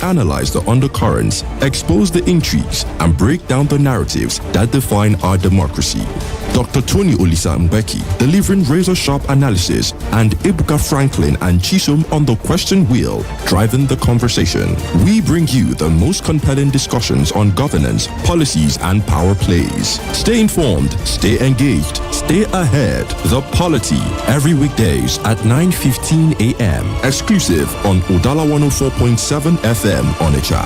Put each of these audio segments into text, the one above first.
analyze the undercurrents, expose the intrigues, and break down the narratives that define our democracy. Dr. Tony Olisa Mbeki, delivering razor-sharp analysis, and Ebuka Franklin and Chisom on the question wheel, driving the conversation. We bring you the most compelling discussions on governance, policies, and power plays. Stay informed, stay engaged, stay ahead. The Polity, every weekdays at 9:15 a.m. Exclusive on Udala 104.7 FM Onitsha.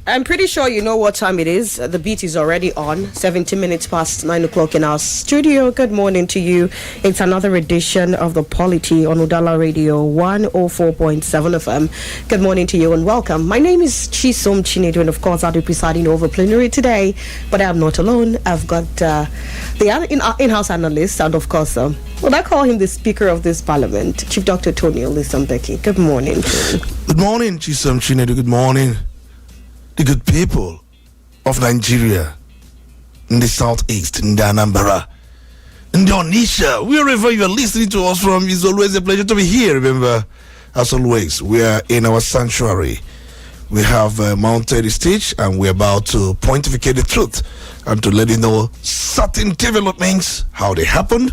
I'm pretty sure you know what time it is. The beat is already on. 17 minutes past 9 o'clock in our studio. Good morning to you. It's another edition of the Polity on Udala Radio 104.7 FM. Good morning to you and welcome. My name is Chisom Chinedu, and of course I'll be presiding over plenary today. But I'm not alone. I've got the other in-house analyst, and of course, well, I call him the Speaker of this Parliament, Chief Dr. Tony Olisa Mbeki. Good morning, Tony. Good morning, Chisom Chinedu. Good morning. The good people of Nigeria, in the southeast, in the Anambra, in the Onitsha, wherever you are listening to us from, it's always a pleasure to be here. Remember, as always, we are in our sanctuary. We have mounted a stage, and we're about to pontificate the truth and to let you know certain developments, how they happened,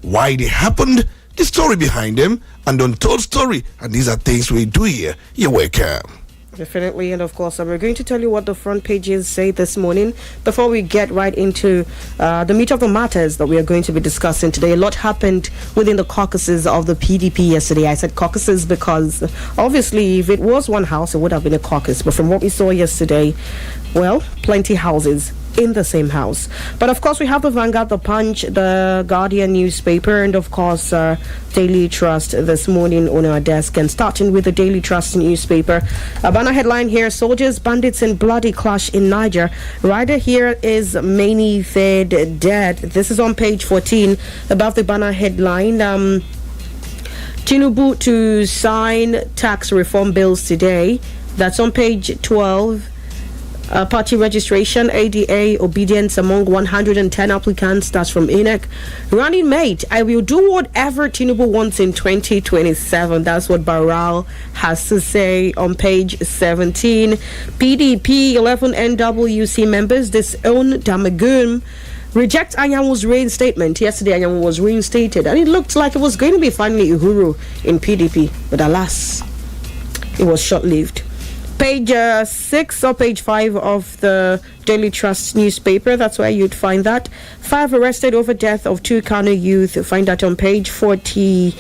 why they happened, the story behind them, and the untold story. And these are things we do here. You're welcome. Definitely, and of course, we're going to tell you what the front pages say this morning before we get right into the meat of the matters that we are going to be discussing today. A lot happened within the caucuses of the PDP yesterday. I said caucuses because obviously if it was one house, it would have been a caucus. But from what we saw yesterday, well, plenty houses in the same house. But of course, we have the Vanguard, the Punch, the Guardian newspaper, and of course, Daily Trust this morning on our desk. And starting with the Daily Trust newspaper, a banner headline here: soldiers, bandits, and bloody clash in Niger. Rider here is many third dead. This is on page 14 above the banner headline. Tinubu to sign tax reform bills today. That's on page 12. Party registration, ADA, obedience among 110 applicants. That's from INEC. Running mate, I will do whatever Tinubu wants in 2027. That's what Barral has to say on page 17. PDP 11 NWC members disown Damagum. Reject Anyanwu's reinstatement. Yesterday, Anyanwu was reinstated, and it looked like it was going to be finally Uhuru in PDP, but alas, it was short-lived. Page 6 or page 5 of the Daily Trust newspaper. That's where you'd find that. 5 arrested over death of 2 Kano youth. Find that on page 40.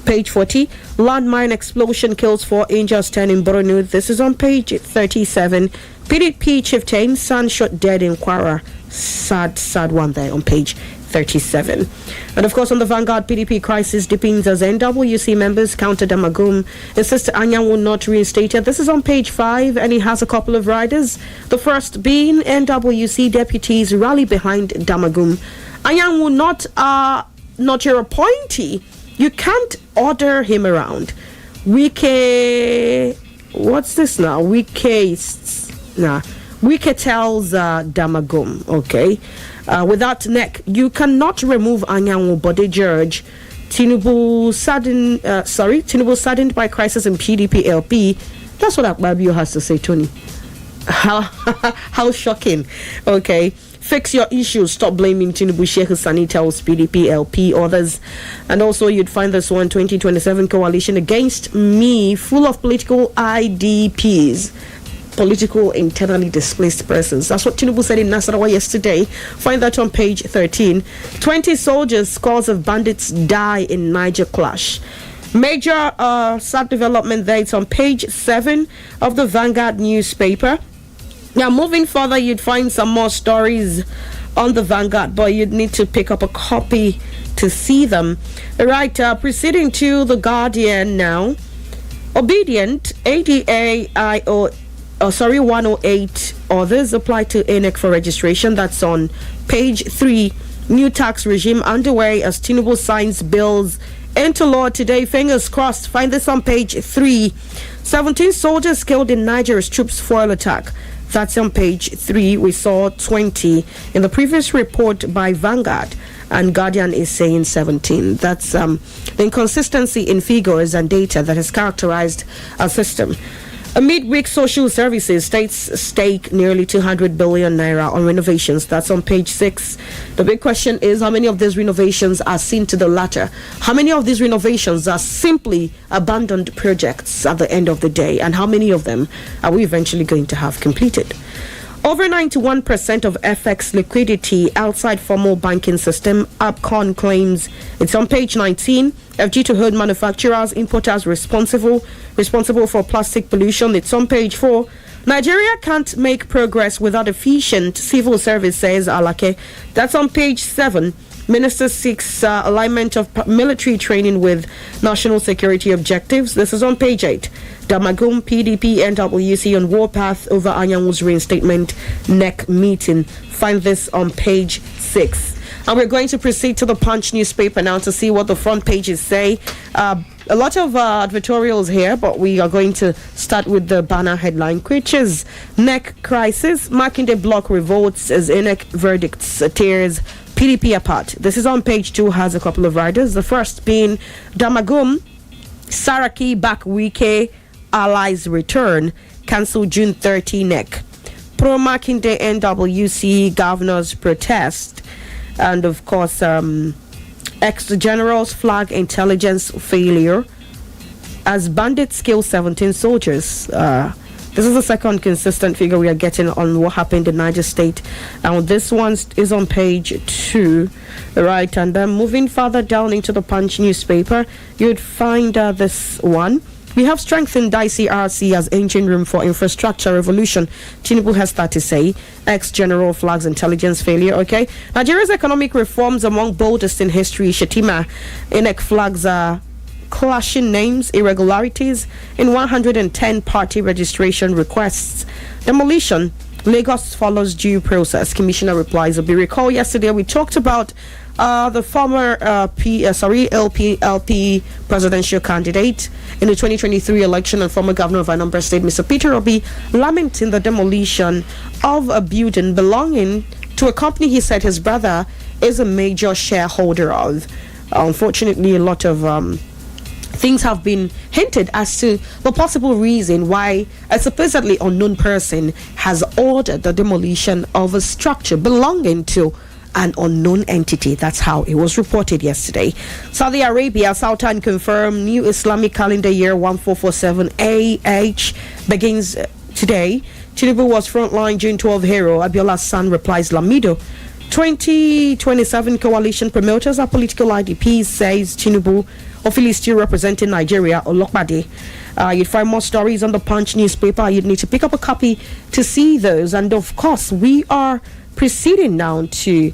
Page 40. Landmine explosion kills 4, injures 10 in Borno. This is on page 37. PDP chieftain, son shot dead in Kwara. Sad one there on page 37. And of course, on the Vanguard, PDP crisis deepens as NWC members counter Damagum, insist Anyanwu not reinstated. This is on page 5, and it has a couple of riders. The first being NWC deputies rally behind Damagum. Anyanwu not your appointee. You can't order him around. What's this now? Wike tells Damagum, okay. With that neck, you cannot remove Anyanwu Bode George. Tinubu saddened by crisis in PDP LP. That's what Akpabio has to say, Tony. How shocking. Okay. Fix your issues. Stop blaming Tinubu. Sheikh Sani tells PDP LP others. And also you'd find this one, 2027 coalition against me, full of political IDPs. political internally displaced persons. That's what Tinubu said in Nasarawa yesterday. Find that on page 13. 20 soldiers, scores of bandits die in Niger clash. Major sad development there. It's on page 7 of the Vanguard newspaper. Now, moving further, you'd find some more stories on the Vanguard, but you'd need to pick up a copy to see them. Right, proceeding to the Guardian now. Obedient, 108 others apply to INEC for registration. That's on page 3. New tax regime underway as Tinubu signs bills into law today. Fingers crossed. Find this on page 3. 17 soldiers killed in Nigeria's troops foil attack. That's on page 3. We saw 20 in the previous report by Vanguard, and Guardian is saying 17. That's the inconsistency in figures and data that has characterized our system. Amid weak social services, states stake nearly 200 billion naira on renovations. That's on page 6. The big question is, how many of these renovations are seen to the latter? How many of these renovations are simply abandoned projects at the end of the day? And how many of them are we eventually going to have completed? Over 91% of FX liquidity outside formal banking system, APCON claims. It's on page 19. FG to hold manufacturers, importers responsible for plastic pollution. It's on page 4. Nigeria can't make progress without efficient civil service, says Alake. That's on page 7. Minister seeks alignment of military training with national security objectives. This is on page 8. Damagum, PDP, NWC on warpath over Anyanwu's reinstatement NEC meeting. Find this on page 6. And we're going to proceed to the Punch newspaper now to see what the front pages say. A lot of advertorials here, but we are going to start with the banner headline, which is NEC crisis. Makinde block revolts as INEC verdicts tears PDP apart. This is on page 2, has a couple of riders. The first being Damagum, Saraki back Wike, allies return, cancel June 30 NEC. Pro Makinde NWC governors protest. And of course, ex-generals flag intelligence failure as bandits kill 17 soldiers. This is the second consistent figure we are getting on what happened in Niger State. And this one is on page 2. Right, and then moving further down into the Punch newspaper, you'd find this one. We have strengthened ICRC as engine room for infrastructure revolution. Tinubu has that to say. Ex-general flags intelligence failure. Okay. Nigeria's economic reforms among boldest in history. Shetima, INEC flags clashing names, irregularities in 110 party registration requests. Demolition. Lagos follows due process. Commissioner replies. Be recall yesterday we talked about the former LP presidential candidate in the 2023 election and former governor of Anambra State, Mr. Peter Obi, lamenting the demolition of a building belonging to a company he said his brother is a major shareholder of. Unfortunately, a lot of things have been hinted as to the possible reason why a supposedly unknown person has ordered the demolition of a structure belonging to an unknown entity. That's how it was reported yesterday. Saudi Arabia, Sultan confirmed new Islamic calendar year 1447 AH begins today. Tinubu was frontline June 12 hero. Abiola's son replies Lamido. 2027 coalition promoters are political IDPs, says Tinubu. Officially still representing Nigeria, Olokbade. You'd find more stories on the Punch newspaper. You'd need to pick up a copy to see those. And of course, we are proceeding now to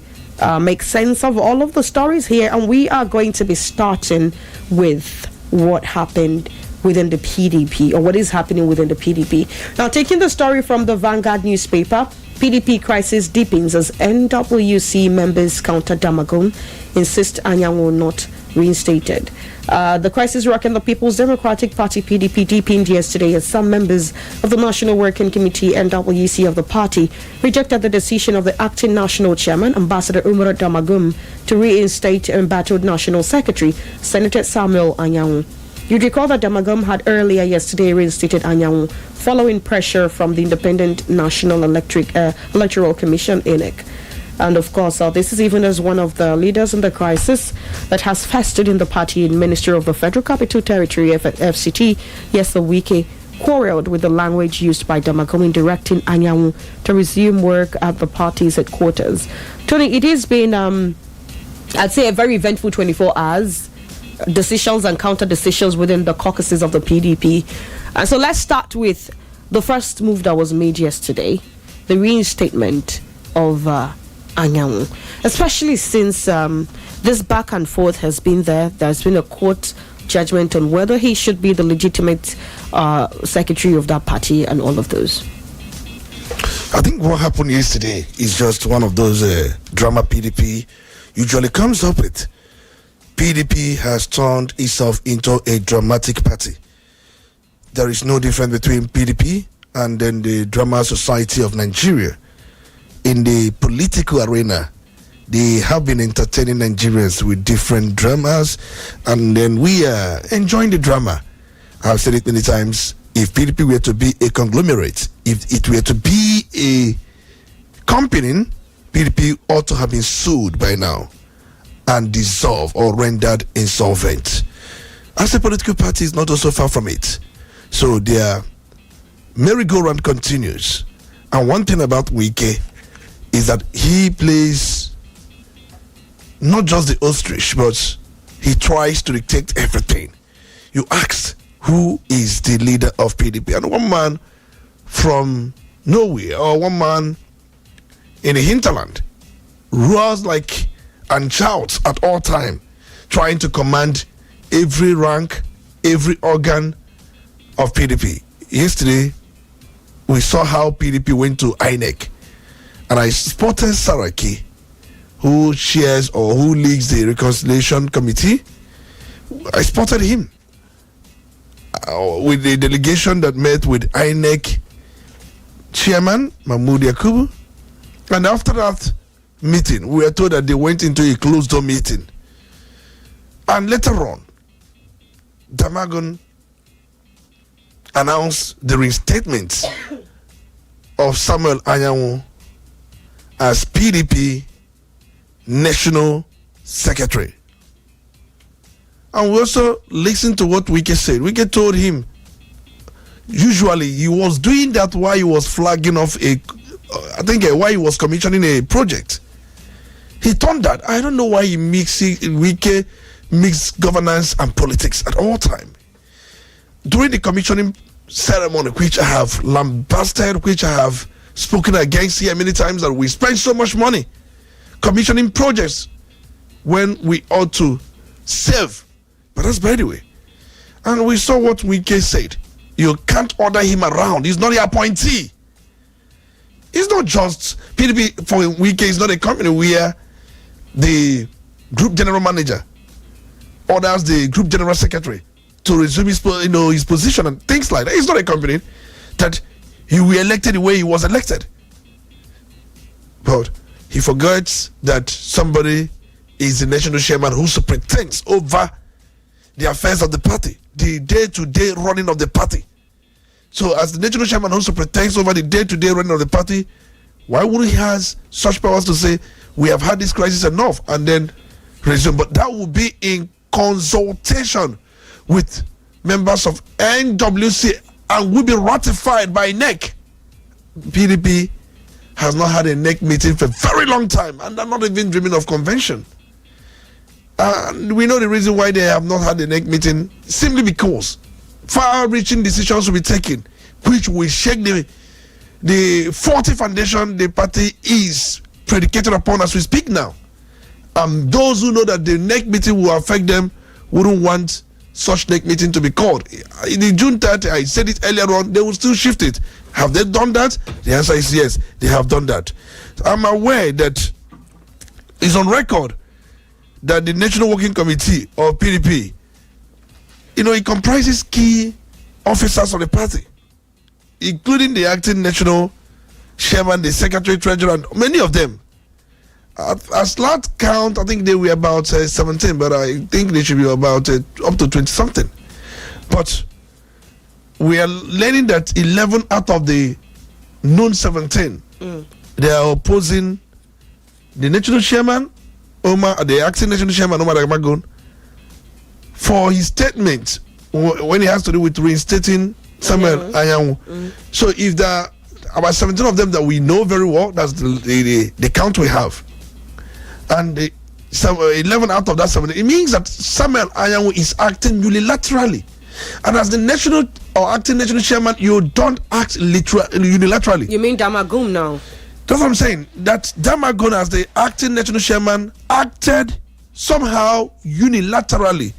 make sense of all of the stories here, and we are going to be starting with what happened within the PDP, or what is happening within the PDP. Now, taking the story from the Vanguard newspaper, PDP crisis deepens as NWC members counter Damagum, insist Anyanwu not reinstated. The crisis rocking the People's Democratic Party PDP deepened yesterday as some members of the National Working Committee NWC of the party rejected the decision of the acting national chairman, Ambassador Umar Damagum, to reinstate embattled National Secretary, Senator Samuel Anyanwu. You'd recall that Damagum had earlier yesterday reinstated Anyanwu following pressure from the Independent National Electoral Commission, INEC. And of course, this is even as one of the leaders in the crisis that has festered in the party in Minister of the Federal Capital Territory, FCT, Yesa Wike, quarreled with the language used by Damagum in directing Anyanwu to resume work at the party's headquarters. Tony, it has been, I'd say, a very eventful 24 hours. Decisions and counter decisions within the caucuses of the PDP. So let's start with the first move that was made yesterday, the reinstatement of Anyanwu, especially since this back and forth has been there. There's been a court judgment on whether he should be the legitimate secretary of that party and all of those. I think what happened yesterday is just one of those drama PDP usually comes up with. PDP has turned itself into a dramatic party. There is no difference between PDP and then the Drama Society of Nigeria. In the political arena, they have been entertaining Nigerians with different dramas, and then we are enjoying the drama. I've said it many times. If PDP were to be a conglomerate, if it were to be a company, PDP ought to have been sued by now and dissolved or rendered insolvent. As a political party, is not also far from it. So their merry-go-round continues. And one thing about Wike is that he plays not just the ostrich, but he tries to dictate everything. You asked who is the leader of PDP, and one man from nowhere or one man in the hinterland roars like and shouts at all time, trying to command every rank, every organ of PDP. Yesterday, we saw how PDP went to INEC, and I spotted Saraki, who chairs or who leads the reconciliation committee. I spotted him with the delegation that met with INEC chairman Mahmoud Yakubu, and after that meeting, we were told that they went into a closed-door meeting. And later on, Damagun announced the reinstatement of Samuel Anyanwu as PDP National Secretary. And we also listened to what Wike said. Wike told him, usually he was doing that while he was flagging off while he was commissioning a project. He turned that. I don't know why Wike mix governance and politics at all time. During the commissioning ceremony, which I have lambasted, which I have spoken against here many times, that we spend so much money commissioning projects when we ought to save. But that's by the way. And we saw what Wike said. You can't order him around. He's not the appointee. It's not just PDP for Wike. It's not a company where the group general manager orders the group general secretary to resume his position and things like that. It's not a company that he will elected the way he was elected. But he forgets that somebody is the national chairman who superintends over the affairs of the party, the day-to-day running of the party. So as the national chairman who superintends over the day-to-day running of the party, why would he has such powers to say, we have had this crisis enough, and then resume? But that would be in consultation with members of NWC and will be ratified by NEC. PDP has not had a NEC meeting for a very long time, and they're not even dreaming of convention. We know the reason why they have not had a NEC meeting, simply because far-reaching decisions will be taken, which will shake the faulty foundation the party is predicated upon as we speak now. Those who know that the NEC meeting will affect them wouldn't want such NEC meeting to be called. In the June 30, I said it earlier on, they will still shift it. Have they done that? The answer is yes, they have done that. I'm aware that it's on record that the National Working Committee of PDP, it comprises key officers of the party, including the acting national chairman, the secretary, treasurer, and many of them. As last count, I think they were about 17, but I think they should be about up to 20 something. But we are learning that 11 out of the known 17, they are opposing the national chairman, the acting national chairman, Omar Dagmagun, for his statement when it has to do with reinstating Samuel Anyanwu. So if there are about 17 of them that we know very well, that's the count we have, and 11 out of that 17, it means that Samuel Anyanwu is acting unilaterally. And as the national or acting national chairman, you don't act unilaterally. You mean Damagum now? That's what I'm saying. That Damagum, as the acting national chairman, acted somehow unilaterally.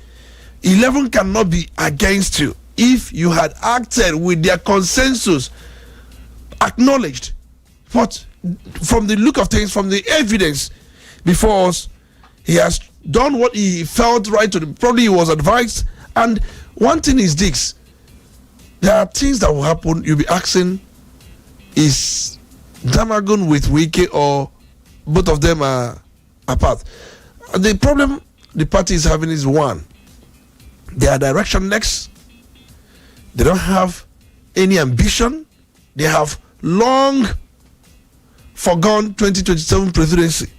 11 cannot be against you. If you had acted with their consensus, acknowledged, but from the look of things, from the evidence before us, he has done what he felt right to do. Probably he was advised. And one thing is this: there are things that will happen. You'll be asking, is Damagum with Wike or both of them are apart? The problem the party is having is one: they are directionless. They don't have any ambition. They have long forgone 2027 presidency.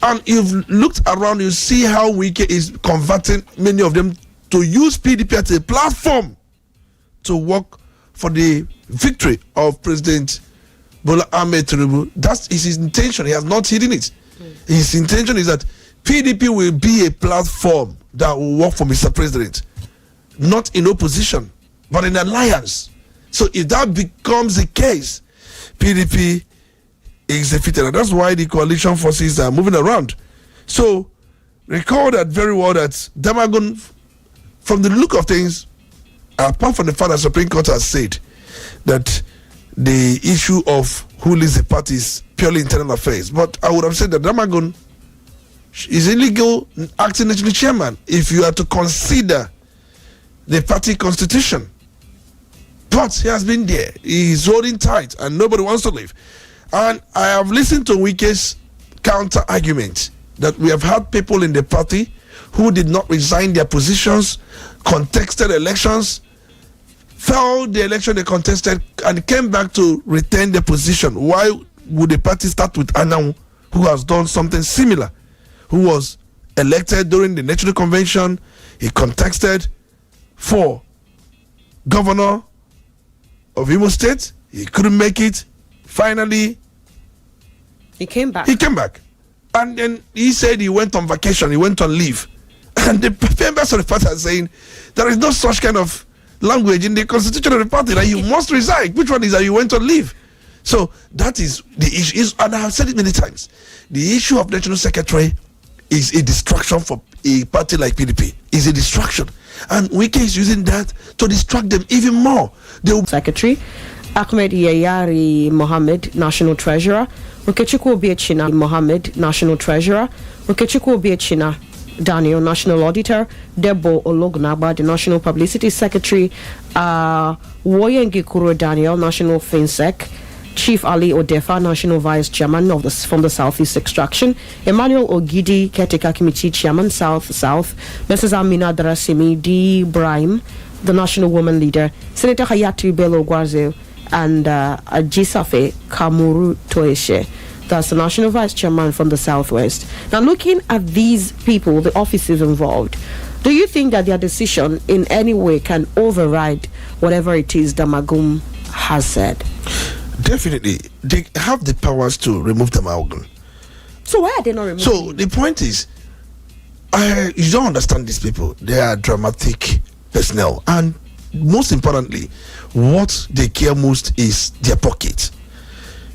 And you've looked around, you see how Wike is converting many of them to use PDP as a platform to work for the victory of President Bola Ahmed Tinubu. That is his intention. He has not hidden it. His intention is that PDP will be a platform that will work for Mr. President, not in opposition, but in alliance. So if that becomes the case, PDP is defeated, and that's why the coalition forces are moving around. So recall that very well, that Damagum, from the look of things, apart from the fact that Supreme Court has said that the issue of who leads the party is purely internal affairs, but I would have said that Damagum is illegal acting national chairman if you are to consider the party constitution. But he has been there, he is holding tight, and nobody wants to leave. And I have listened to Wike's counter argument that we have had people in the party who did not resign their positions, contested elections, failed the election they contested, and came back to retain their position. Why would the party start with Anyanwu, who has done something similar, who was elected during the National Convention? He contested for governor of Imo State. He couldn't make it. Finally, he came back. And then he said he went on vacation, he went on leave. And the members of the party are saying there is no such kind of language in the constitution of the party that you must resign. Which one is that you went on leave? So that is the issue. And I have said it many times. The issue of national secretary is a distraction for a party like PDP. Is a distraction. And Wike is using that to distract them even more. Secretary Ahmed Yayari Mohammed, National Treasurer. Okechukwu Obiechina Mohammed, National Treasurer. Okechukwu Obiechina Daniel, National Auditor. Debo Ologunagba, the National Publicity Secretary. Woyengi Kuro Daniel, National FinSec. Chief Ali Odefa, National Vice Chairman from the Southeast Extraction. Emmanuel Ogidi, Caretaker Committee Chairman, South. Mrs. Amina Darasimi D. Brahim, the National Woman Leader. Senator Hayati Bello Gwarzel, and Ajisafe Kamuru Toeshe, that's the National Vice Chairman from the Southwest. Now, looking at these people, the offices involved, do you think that their decision in any way can override whatever it is Damagum has said? Definitely. They have the powers to remove Damagum. So why are they not removing? So the point is, you don't understand these people. They are dramatic personnel, and most importantly, what they care most is their pocket.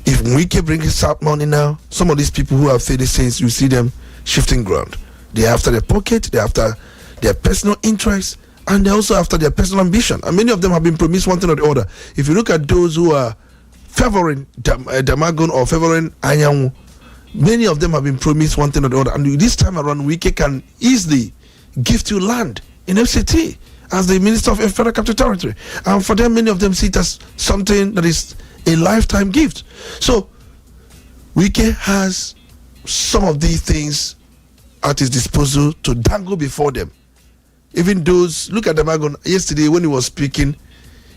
If Wike brings out money now, some of these people who have said these things, you see them shifting ground. They're after their pocket, they're after their personal interests, and they're also after their personal ambition. And many of them have been promised one thing or the other. If you look at those who are favoring Damagum or favoring Anyanwu, many of them have been promised one thing or the other. And this time around, Wike can easily gift you land in FCT as the Minister of Federal Capital Territory. And for them, many of them see it as something that is a lifetime gift. So Wike has some of these things at his disposal to dangle before them. Even those, look at Damagum yesterday when he was speaking,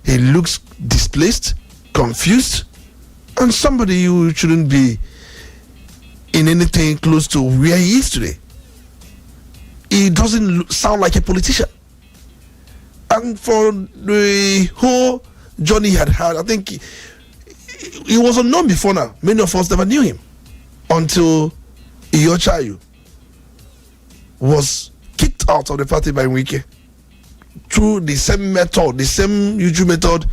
he looks displaced, confused, and somebody who shouldn't be in anything close to where he is today. He doesn't sound like a politician. And for the whole journey he had, I think he was unknown before now. Many of us never knew him until Iyochayu was kicked out of the party by Wike through the same method, the same usual method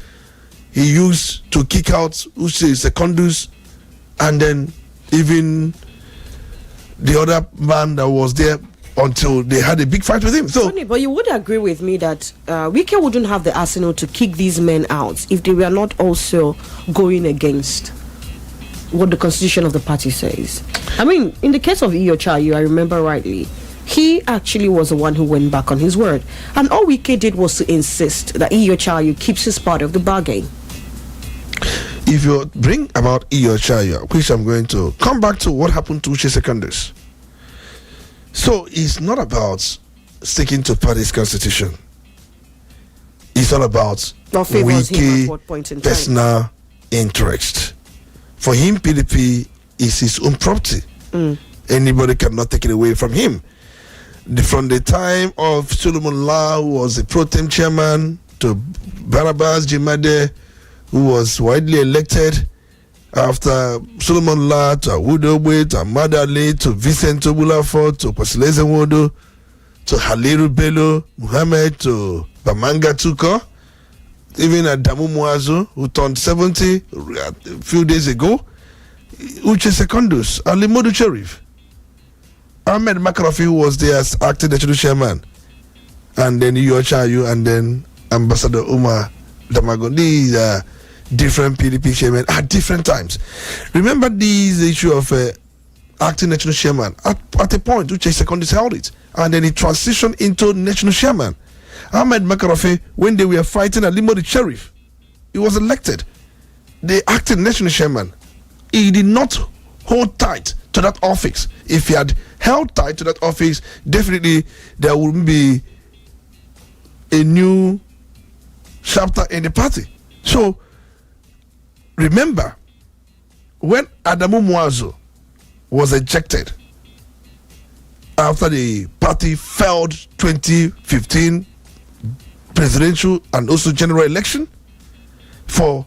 he used to kick out Uche Secondus, and then even the other man that was there until they had a big fight with him. So, but you would agree with me that Wike wouldn't have the arsenal to kick these men out if they were not also going against what the constitution of the party says. I mean, in the case of Iyochayu, I remember rightly, he actually was the one who went back on his word. And all Wike did was to insist that Iyochayu keeps his part of the bargain. If you bring about Iyochayu, which I'm going to come back to what happened to Uche Secondus. So it's not about sticking to party's constitution. It's all about Wike personal interest. For him, PDP is his own property. Anybody cannot take it away from him. From the time of Solomon La, who was the pro tem chairman, to Barabas Jimade, who was widely elected, after Solomon La, to Awudobe, to Amadale, to Vincent Obulafo, to Kwasileze Nwodo, to Haliru Bello, Muhammad, to Bamanga Tuko, even Adamu Muazu, who turned 70 a few days ago, Uche Secondus, Ali Modu Cherif, Ahmed Makarafi, who was there as acting national chairman, and then Iyochayu, and then Ambassador Umar Damagon. These are different PDP chairmen at different times. Remember this issue of acting national chairman. At a point, Uche Secondus held it, and then he transitioned into national chairman. Ahmed Makarafi, when they were fighting Alimo the Sheriff, he was elected the acting national chairman. He did not hold tight to that office. If he had held tight to that office, definitely there wouldn't be a new chapter in the party. So remember, when Adamu Muazu was ejected after the party failed 2015 presidential and also general election, for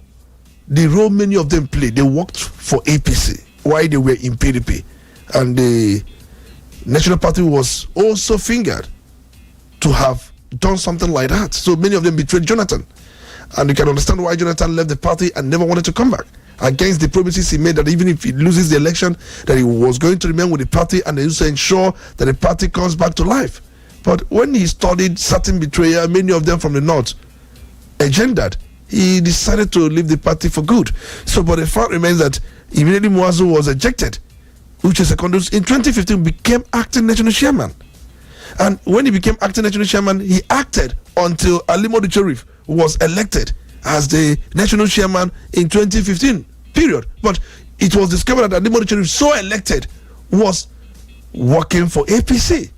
the role many of them played, they worked for APC while they were in PDP, and the National Party was also fingered to have done something like that. So many of them betrayed Jonathan, and you can understand why Jonathan left the party and never wanted to come back, against the promises he made that even if he loses the election, that he was going to remain with the party and also ensure that the party comes back to life. But when he studied certain betrayal, many of them from the north, agendaed, he decided to leave the party for good. So, but the fact remains that immediately Muazu was ejected, Uche Secondus in 2015 became acting national chairman. And when he became acting national chairman, he acted until Alimo the Cherif was elected as the national chairman in 2015, period. But it was discovered that Alimo the Cherif, so elected, was working for APC.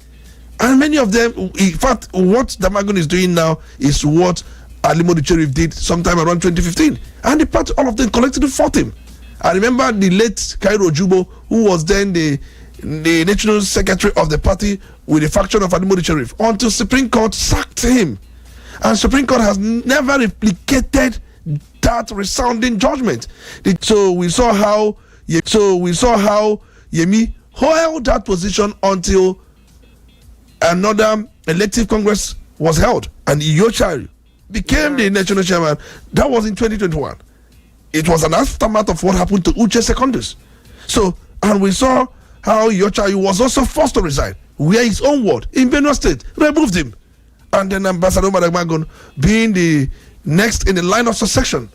And many of them, in fact, what Damagun is doing now is what Alimo the Cherif did sometime around 2015. And the party, all of them collectively fought him. I remember the late Cairo Jubo, who was then the national secretary of the party with the faction of Alimo the Cherif, until Supreme Court sacked him. And Supreme Court has never replicated that resounding judgment. So we saw how Yemi held that position until another elective congress was held, and Iyochayu became the national chairman. That was in 2021. It was an aftermath of what happened to Uche Secondus. So, and we saw how Iyochayu was also forced to resign, where his own ward in Benue State removed him, and then Ambassador Madagmagon, being the next in the line of succession,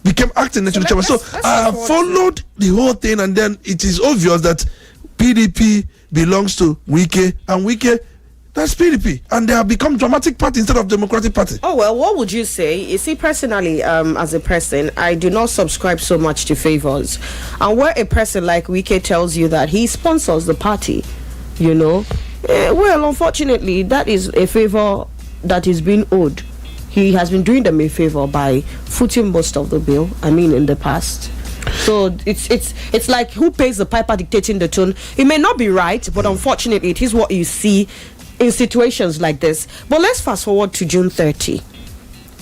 became acting national chairman. So I have followed the whole thing, and then it is obvious that PDP belongs to Wike, and Wike, that's PDP, and they have become dramatic party instead of democratic party. Oh well, what would you say? You see, personally, as a person, I do not subscribe so much to favors, and where a person like Wike tells you that he sponsors the party, you know, well, unfortunately, that is a favor that is being owed. He has been doing them a favor by footing most of the bill. I mean, in the past. So it's like, who pays the piper dictating the tune? It may not be right, but unfortunately, it is what you see in situations like this. But let's fast forward to June 30.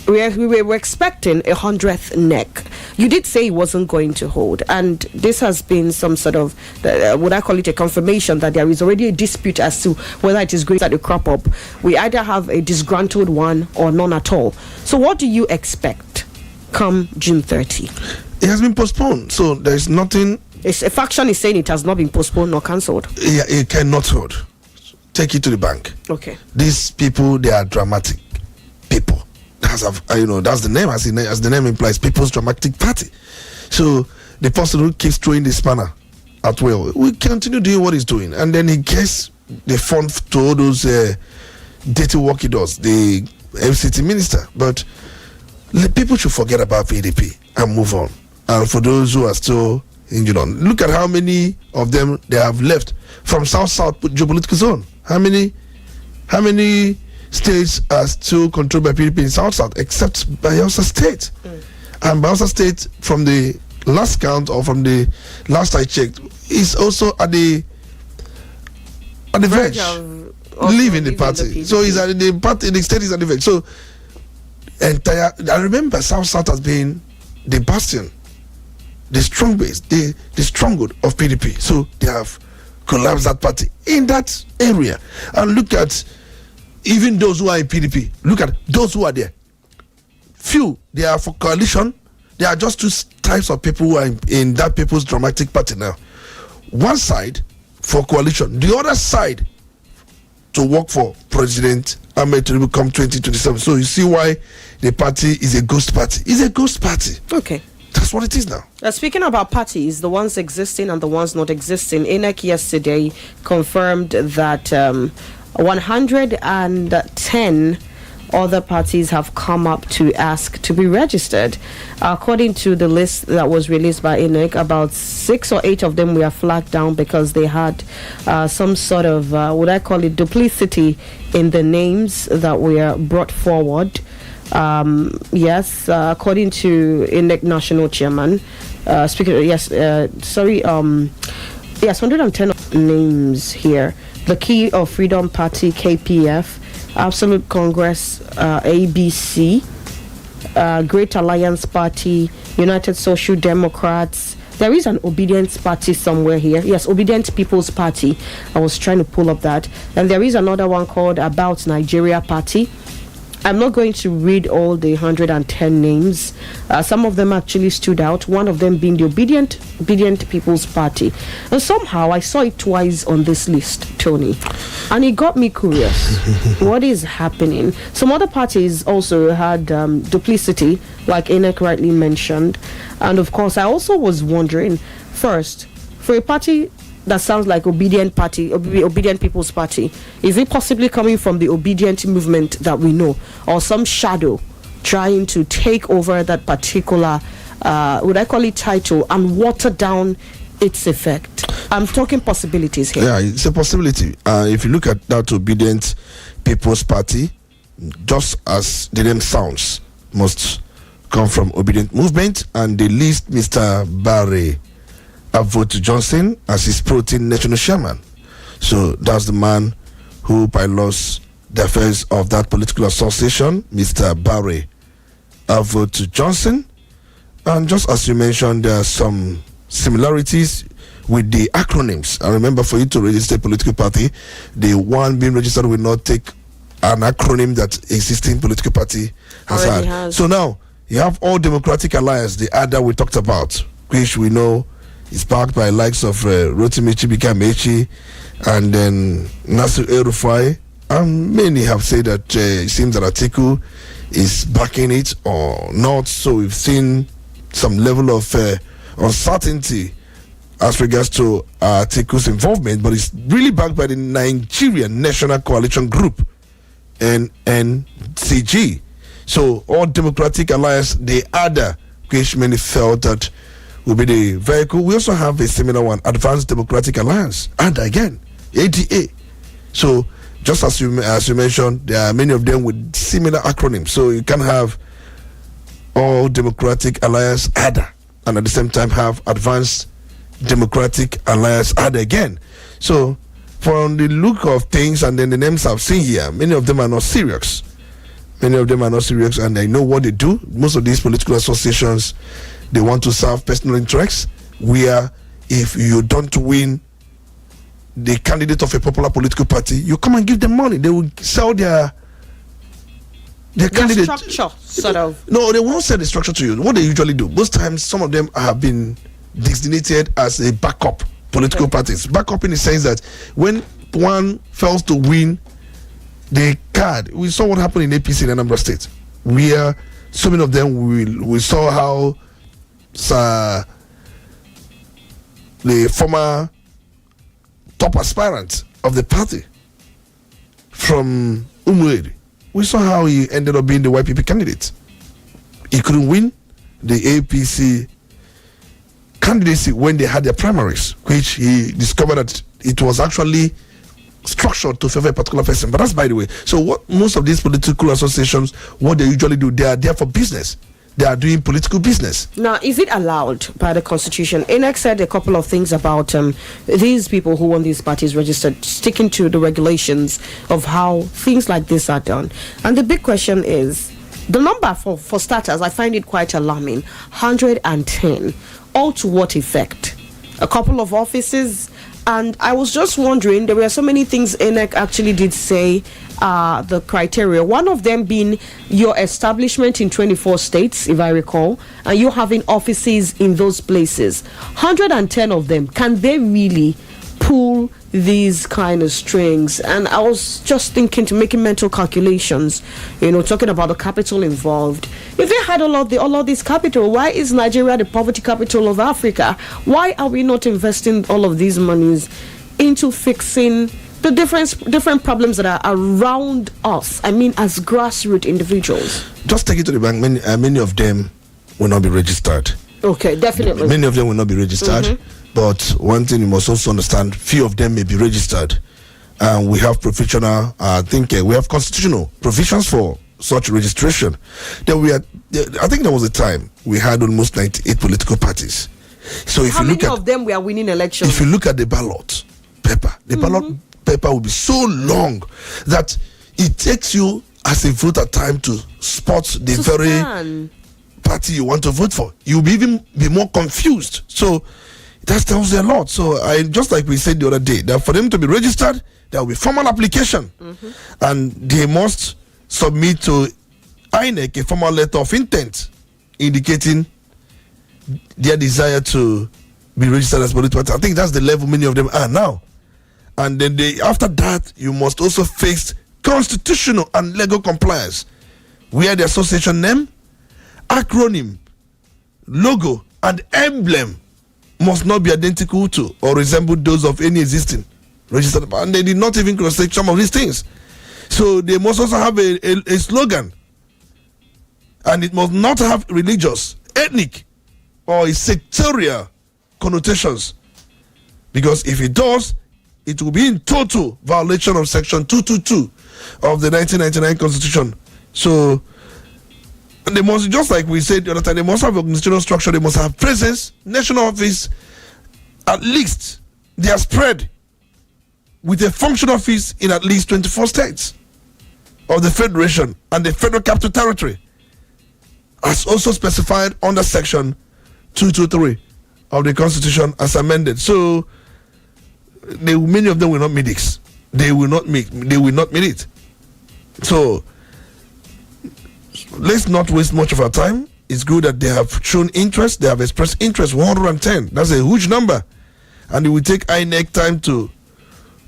We were expecting 100th neck. You did say it wasn't going to hold, and this has been some sort of, would I call it a confirmation that there is already a dispute as to whether it is going to crop up. We either have a disgruntled one or none at all. So what do you expect come June 30? It has been postponed, so there is nothing. A faction is saying it has not been postponed nor cancelled. Yeah, it cannot hold. Take it to the bank. Okay. These people, they are dramatic people. That's the name, as the name implies, People's Dramatic Party. So the person who keeps throwing the spanner at will continue doing what he's doing, and then he gets the fund to all those dirty work he does, the FCT minister. But people should forget about PDP and move on. And for those who are still injured on, look at how many of them they have left from South geopolitical zone. How many states are still controlled by PDP in South, except Bayelsa State. And Bayelsa State, from the last count or from the last I checked, is also at the verge, leaving the party. So he's at the party. The state is at the verge. So I remember South has been the bastion, the strong base, the stronghold of PDP. So they have collapsed that party in that area. And look at even those who are in PDP, look at those who are there. Few, they are for coalition. There are just two types of people who are in that People's Dramatic Party now. One side for coalition, the other side to work for President Ahmed Tinubu come 2027. So you see why the party is a ghost party. It's a ghost party. Okay. That's what it is now. Speaking about parties, the ones existing and the ones not existing, INEC yesterday confirmed that 110 other parties have come up to ask to be registered. According to the list that was released by INEC, about 6 or 8 of them were flagged down because they had some sort of, would I call it, duplicity in the names that were brought forward. Yes, according to INEC National Chairman, yes, 110 names here. The Key of Freedom Party, KPF, Absolute Congress, ABC, Great Alliance Party, United Social Democrats. There is an Obedience Party somewhere here. Yes, Obedient People's Party. I was trying to pull up that. And there is another one called About Nigeria Party. I'm not going to read all the 110 names. Some of them actually stood out, one of them being the Obedient People's Party. And somehow I saw it twice on this list, Tony. And it got me curious. What is happening? Some other parties also had duplicity, like INEC rightly mentioned. And of course, I also was wondering, first, for a party that sounds like Obedient People's Party, is it possibly coming from the obedient movement that we know, or some shadow trying to take over that particular, would I call it, title and water down its effect? I'm talking possibilities here. Yeah, it's a possibility. If you look at that Obedient People's Party, just as the name sounds, must come from Obedient Movement, and they list Mr. Barry vote to Johnson as his pro-team national chairman. So that's the man who pilots the affairs of that political association, Mr. Barry vote to Johnson. And just as you mentioned, there are some similarities with the acronyms. I remember, for you to register a political party, the one being registered will not take an acronym that existing political party has. So now you have All Democratic Alliance, the other we talked about, which we know is backed by likes of Rotimi Chibika-Mechi and then Nasir El-Rufai. And many have said that it seems that Atiku is backing it or not. So we've seen some level of uncertainty as regards to Atiku's involvement, but it's really backed by the Nigerian National Coalition Group, NNCG. So All Democratic Alliance, the other, which many felt that will be the vehicle. We also have a similar one, Advanced Democratic Alliance, and again, ADA. So just as you mentioned, there are many of them with similar acronyms. So you can have All Democratic Alliance, ADA, and at the same time have Advanced Democratic Alliance, ADA again. So from the look of things and then the names I've seen here, many of them are not serious. Many of them are not serious, and I know what they do. Most of these political associations, they want to serve personal interests, where if you don't win the candidate of a popular political party, you come and give them money. They will sell their candidate structure, sort of. No, they won't sell the structure to you. What they usually do, most times, some of them have been designated as a backup political parties. Backup in the sense that when one fails to win the card, we saw what happened in APC in Anambra State, where so many of them we saw how the former top aspirant of the party from Umueri, we saw how he ended up being the YPP candidate. He couldn't win the APC candidacy when they had their primaries, which he discovered that it was actually structured to favor a particular person. But that's by the way. So what most of these political associations, what they usually do, they are there for business. They are doing political business. Now, is it allowed by the Constitution? INEC said a couple of things about these people who want these parties registered, sticking to the regulations of how things like this are done. And the big question is, the number for starters, I find it quite alarming. 110. All to what effect? A couple of offices. And I was just wondering, there were so many things INEC actually did say the criteria. One of them being your establishment in 24 states, if I recall, and you having offices in those places. 110 of them, can they really pull these kind of strings? And I was just thinking, to making mental calculations, talking about the capital involved. If they had all of this capital, why is Nigeria the poverty capital of Africa? Why are we not investing all of these monies into fixing the different problems that are around us? I mean, as grassroots individuals. Just take it to the bank. Many of them will not be registered. Okay, definitely. Many of them will not be registered. Mm-hmm. But one thing you must also understand, few of them may be registered. We have professional, I think we have constitutional provisions for such registration. I think there was a time we had almost 98 political parties. So if how you look many of them were winning elections? If you look at the ballot paper, ballot paper will be so long that it takes you as a voter time to spot the very party you want to vote for. You'll even be more confused. So that tells you a lot. So just like we said the other day, that for them to be registered, there will be formal application, and they must submit to INEC a formal letter of intent indicating their desire to be registered as political party. I think that's the level many of them are now. And then after that, you must also face constitutional and legal compliance, where the association name, acronym, logo, and emblem must not be identical to or resemble those of any existing registered. And they did not even cross-check some of these things. So they must also have a slogan. And it must not have religious, ethnic, or sectorial connotations. Because if it does, it will be in total violation of Section 222 of the 1999 Constitution. So they must, just like we said the other time, they must have organizational structure, they must have presence, national office, at least they are spread with a functional office in at least 24 states of the Federation and the Federal Capital Territory, as also specified under Section 223 of the Constitution as amended. So many of them will not meet this. They will not meet it. So let's not waste much of our time. It's good that they have shown interest. They have expressed interest. 110. That's a huge number. And it will take INEC time to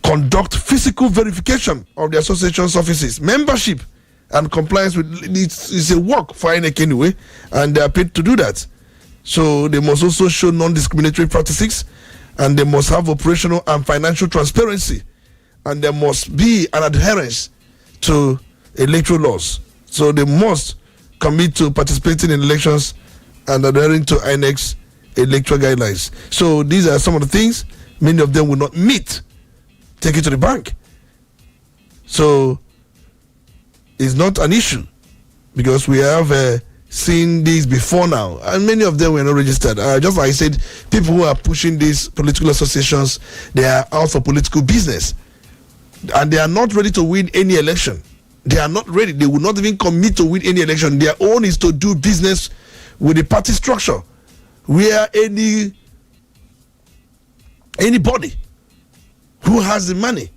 conduct physical verification of the association's offices. Membership and compliance with it's a work for INEC anyway, and they are paid to do that. So they must also show non-discriminatory practices, and they must have operational and financial transparency, and there must be an adherence to electoral laws. So they must commit to participating in elections and adhering to INEC's electoral guidelines. So these are some of the things. Many of them will not meet. Take it to the bank. So it's not an issue, because we have seen this before now, and many of them were not registered. Just like I said, people who are pushing these political associations, they are out for political business, and they are not ready to win any election. They are not ready. They will not even commit to win any election. Their own is to do business with the party structure, where anybody who has the money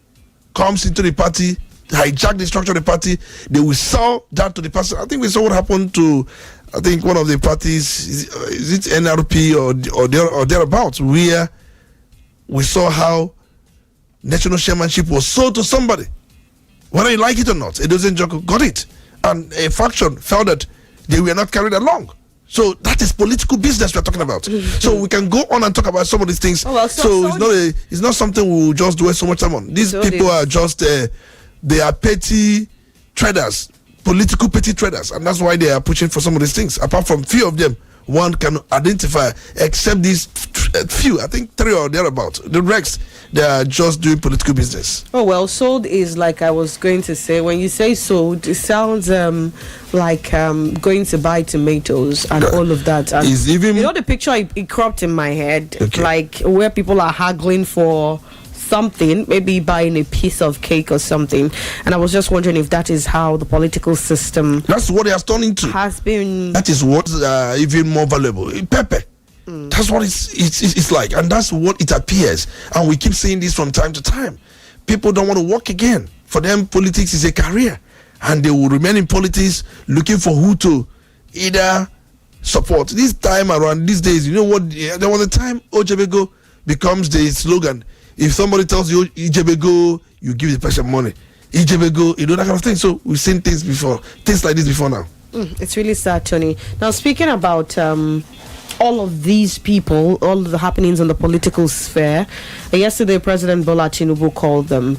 comes into the party, hijack the structure of the party, they will sell that to the person. I think we saw what happened to, I think, one of the parties, is it NRP or thereabouts, where we saw how national chairmanship was sold to somebody. Whether you like it or not, a dozen joker got it. And a faction felt that they were not carried along. So that is political business we're talking about. So we can go on and talk about some of these things. It's not something we'll just do so much time on. These people are just they are petty traders, political petty traders, and that's why they are pushing for some of these things. Apart from few of them, one can identify, except these few, I think 3 or thereabouts. The rest, they are just doing political business. Oh, well, sold is like I was going to say. When you say sold, it sounds like going to buy tomatoes and all of that. And even, the picture it cropped in my head, like where people are haggling for something, maybe buying a piece of cake or something. And I was just wondering if that is how the political system, that's what it has turned into, has been. That is what's even more valuable. Pepper. That's what it's like, and that's what it appears. And we keep saying this from time to time. People don't want to work again. For them, politics is a career, and they will remain in politics looking for who to either support. This time around, these days, you know what? There was a time Ojebego becomes the slogan. If somebody tells you Ijebego, you give the person money. Ijebego, that kind of thing. So we've seen things like this before now. It's really sad, Tony. Now, speaking about all of these people, all of the happenings in the political sphere, yesterday President Bola Tinubu called them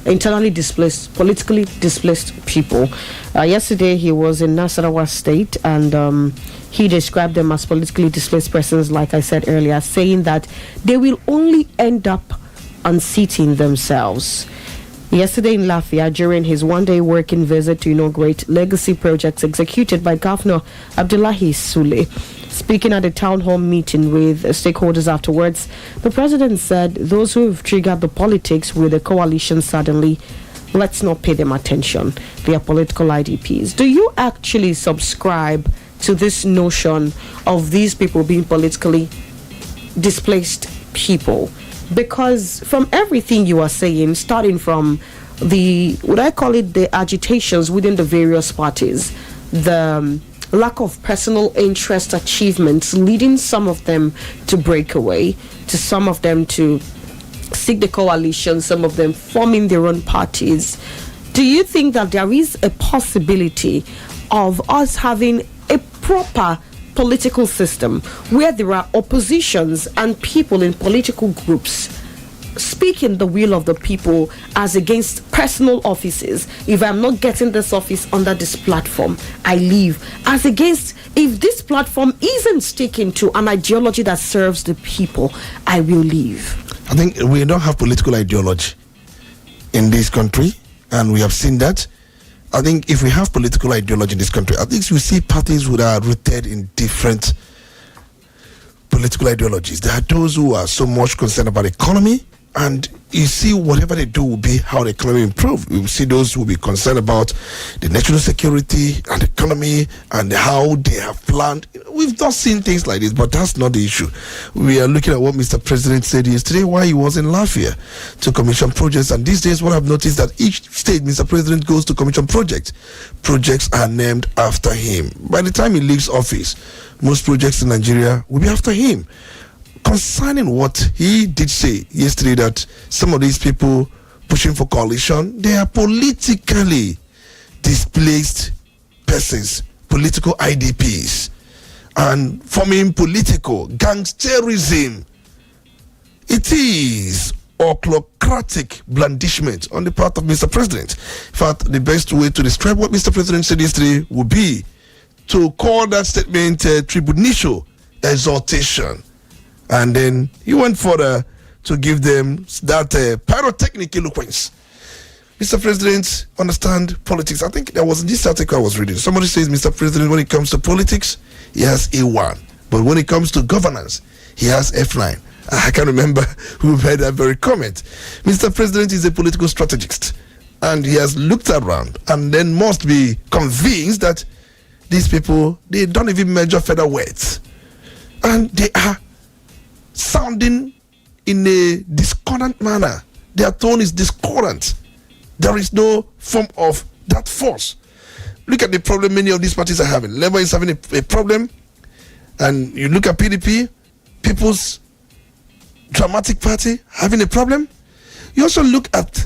internally displaced, politically displaced people. Yesterday he was in Nasarawa State, and he described them as politically displaced persons, like I said earlier, saying that they will only end up unseating themselves. Yesterday in Lafia, during his one-day working visit to inaugurate legacy projects executed by Governor Abdullahi Sule, speaking at a town hall meeting with stakeholders afterwards, the president said those who have triggered the politics with the coalition suddenly, let's not pay them attention. They are political IDPs. Do you actually subscribe to this notion of these people being politically displaced people? Because from everything you are saying, starting from the agitations within the various parties, the lack of personal interest achievements leading some of them to break away, to some of them to seek the coalition, some of them forming their own parties, do you think that there is a possibility of us having a proper political system where there are oppositions and people in political groups speaking the will of the people as against personal offices? If I'm not getting this office under this platform, I leave. As against, if this platform isn't sticking to an ideology that serves the people, I will leave. I think we don't have political ideology in this country, and we have seen that. I think if we have political ideology in this country, at least we see parties that are rooted in different political ideologies. There are those who are so much concerned about economy, and you see whatever they do will be how the economy improve. You see those who will be concerned about the national security and economy and how they have planned. We've not seen things like this, but that's not the issue. We are looking at what Mr. President said yesterday while he was in Lafia to commission projects. And these days, what I've noticed that each state Mr. President goes to commission projects. Projects are named after him. By the time he leaves office, most projects in Nigeria will be after him. Concerning what he did say yesterday, that some of these people pushing for coalition, they are politically displaced persons, political IDPs, and forming political gangsterism. It is autocratic blandishment on the part of Mr. President. In fact, the best way to describe what Mr. President said yesterday would be to call that statement tribunitial exhortation. And then he went further to give them that pyrotechnic eloquence. Mr. President understand politics. I think there was this article I was reading. Somebody says, Mr. President, when it comes to politics, he has A1. But when it comes to governance, he has F9. I can't remember who made that very comment. Mr. President is a political strategist, and he has looked around and then must be convinced that these people, they don't even measure featherweights, and they are sounding in a discordant manner. Their tone is discordant. There is no form of that force. Look at the problem many of these parties are having. Labour is having a problem, and you look at PDP, People's Dramatic Party having a problem. You also look at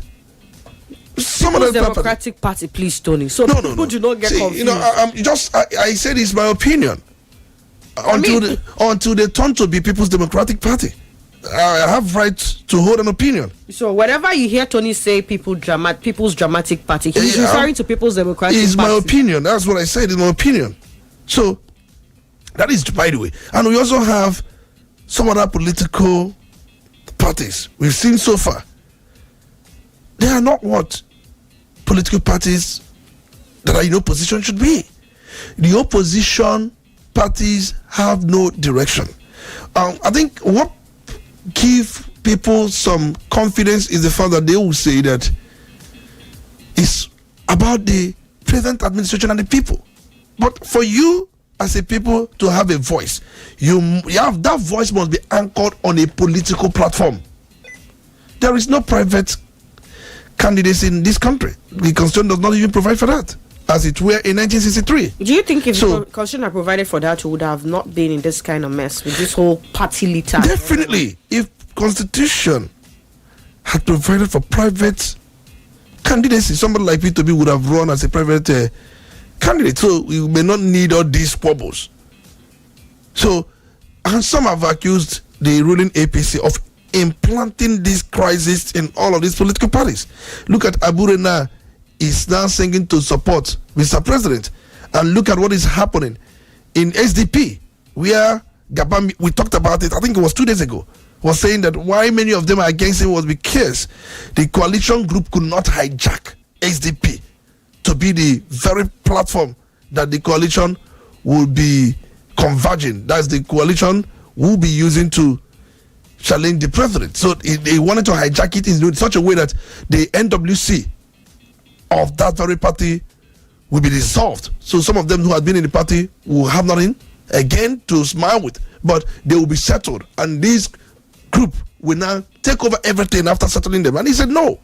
some of the Democratic Party, please, Tony. So people do not get confused. I said it's my opinion. Until they turn to be People's Democratic Party, I have right to hold an opinion. So whenever you hear Tony say People's Dramatic Party, he's referring to People's Democratic Party. It's my opinion. That's what I said. It's my opinion. So that is, by the way. And we also have some other political parties we've seen so far. They are not what political parties that are in opposition should be. The opposition parties have no direction. I think what gives people some confidence is the fact that they will say that it's about the present administration and the people. But for you as a people to have a voice, you have that voice must be anchored on a political platform. There is no private candidates in this country. The constitution does not even provide for that, as it were in 1963. Do you think if the constitution had provided for that, we would have not been in this kind of mess with this whole party litter? Definitely. If constitution had provided for private candidacy, somebody like P2B would have run as a private candidate. So we may not need all these squabbles. So, and some have accused the ruling APC of implanting this crisis in all of these political parties. Look at Aburena is now singing to support Mr. President, and look at what is happening in SDP, where Gabam, we talked about it, I think it was 2 days ago, was saying that why many of them are against him was because the coalition group could not hijack SDP to be the very platform that the coalition will be converging. That's the coalition will be using to challenge the president. So they wanted to hijack it in such a way that the NWC of that very party will be dissolved. So some of them who had been in the party will have nothing again to smile with, but they will be settled, and this group will now take over everything after settling them. And he said no,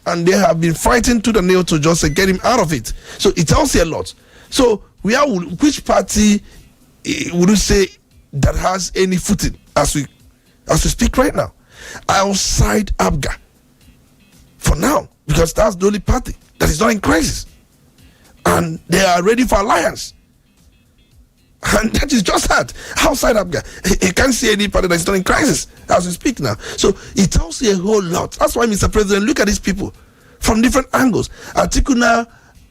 and they have been fighting to the nail to just get him out of it. So it tells you a lot. So we are, which party would you say that has any footing as we speak right now outside ABGA for now, because that's the only party that is not in crisis, and they are ready for alliance, and that is just that. Outside ABGA, you can't see any party that is not in crisis as we speak now. So it tells you a whole lot. That's why, Mr. President, look at these people from different angles. Atiku now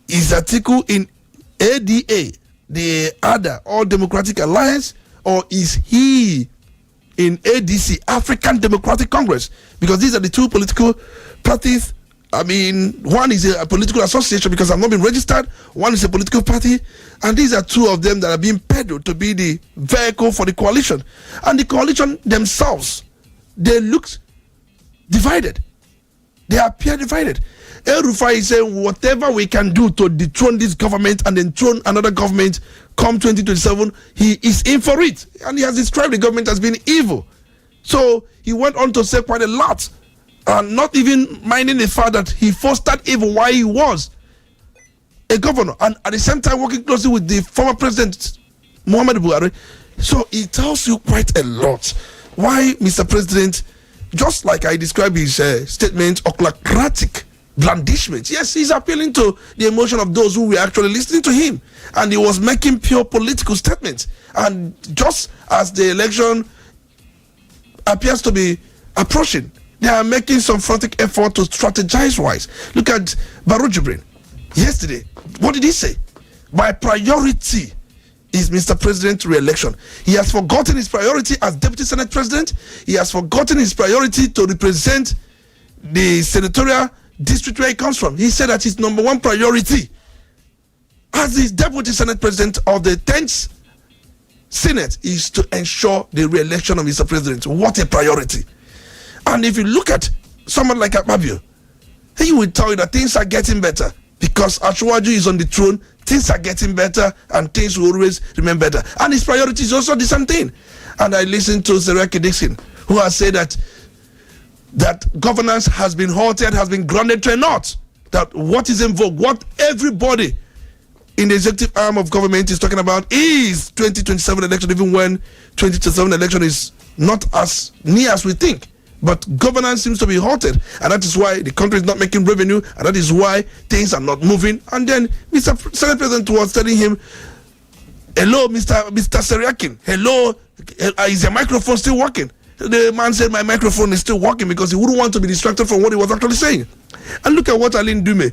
is Atiku in ADA, the other All Democratic Alliance, or is he in ADC, African Democratic Congress? Because these are the two political parties. I mean, one is a political association because I've not been registered. One is a political party. And these are two of them that are being peddled to be the vehicle for the coalition. And the coalition themselves, they look divided. They appear divided. El Rufai is saying whatever we can do to dethrone this government and enthrone another government come 2027, he is in for it. And he has described the government as being evil. So he went on to say quite a lot, and not even minding the fact that he fostered evil while he was a governor, and at the same time working closely with the former president Muhammad Buhari. So it tells you quite a lot why Mr. President, just like I described his statement, ochlocratic blandishment. Yes, he's appealing to the emotion of those who were actually listening to him, and he was making pure political statements. And just as the election appears to be approaching, they are making some frantic effort to strategize wise. Look at Baro Jibrin yesterday. What did he say? My priority is Mr. President's re-election. He has forgotten his priority as Deputy Senate President. He has forgotten his priority to represent the senatorial district where he comes from. He said that his number one priority as the Deputy Senate President of the 10th Senate is to ensure the re-election of Mr. President. What a priority. And if you look at someone like Akpabio, he will tell you that things are getting better because Ashwaju is on the throne. Things are getting better and things will always remain better. And his priority is also the same thing. And I listened to Seraki Dixon, who has said that governance has been halted, has been grounded to a knot. That what is in vogue, what everybody in the executive arm of government is talking about is 2027 election, even when 2027 election is not as near as we think. But governance seems to be halted, and that is why the country is not making revenue, and that is why things are not moving. And then Mr. Senate President was telling him, hello, Mr. Seriakin, hello, is your microphone still working? The man said, my microphone is still working because he wouldn't want to be distracted from what he was actually saying. And look at what Aline Dume,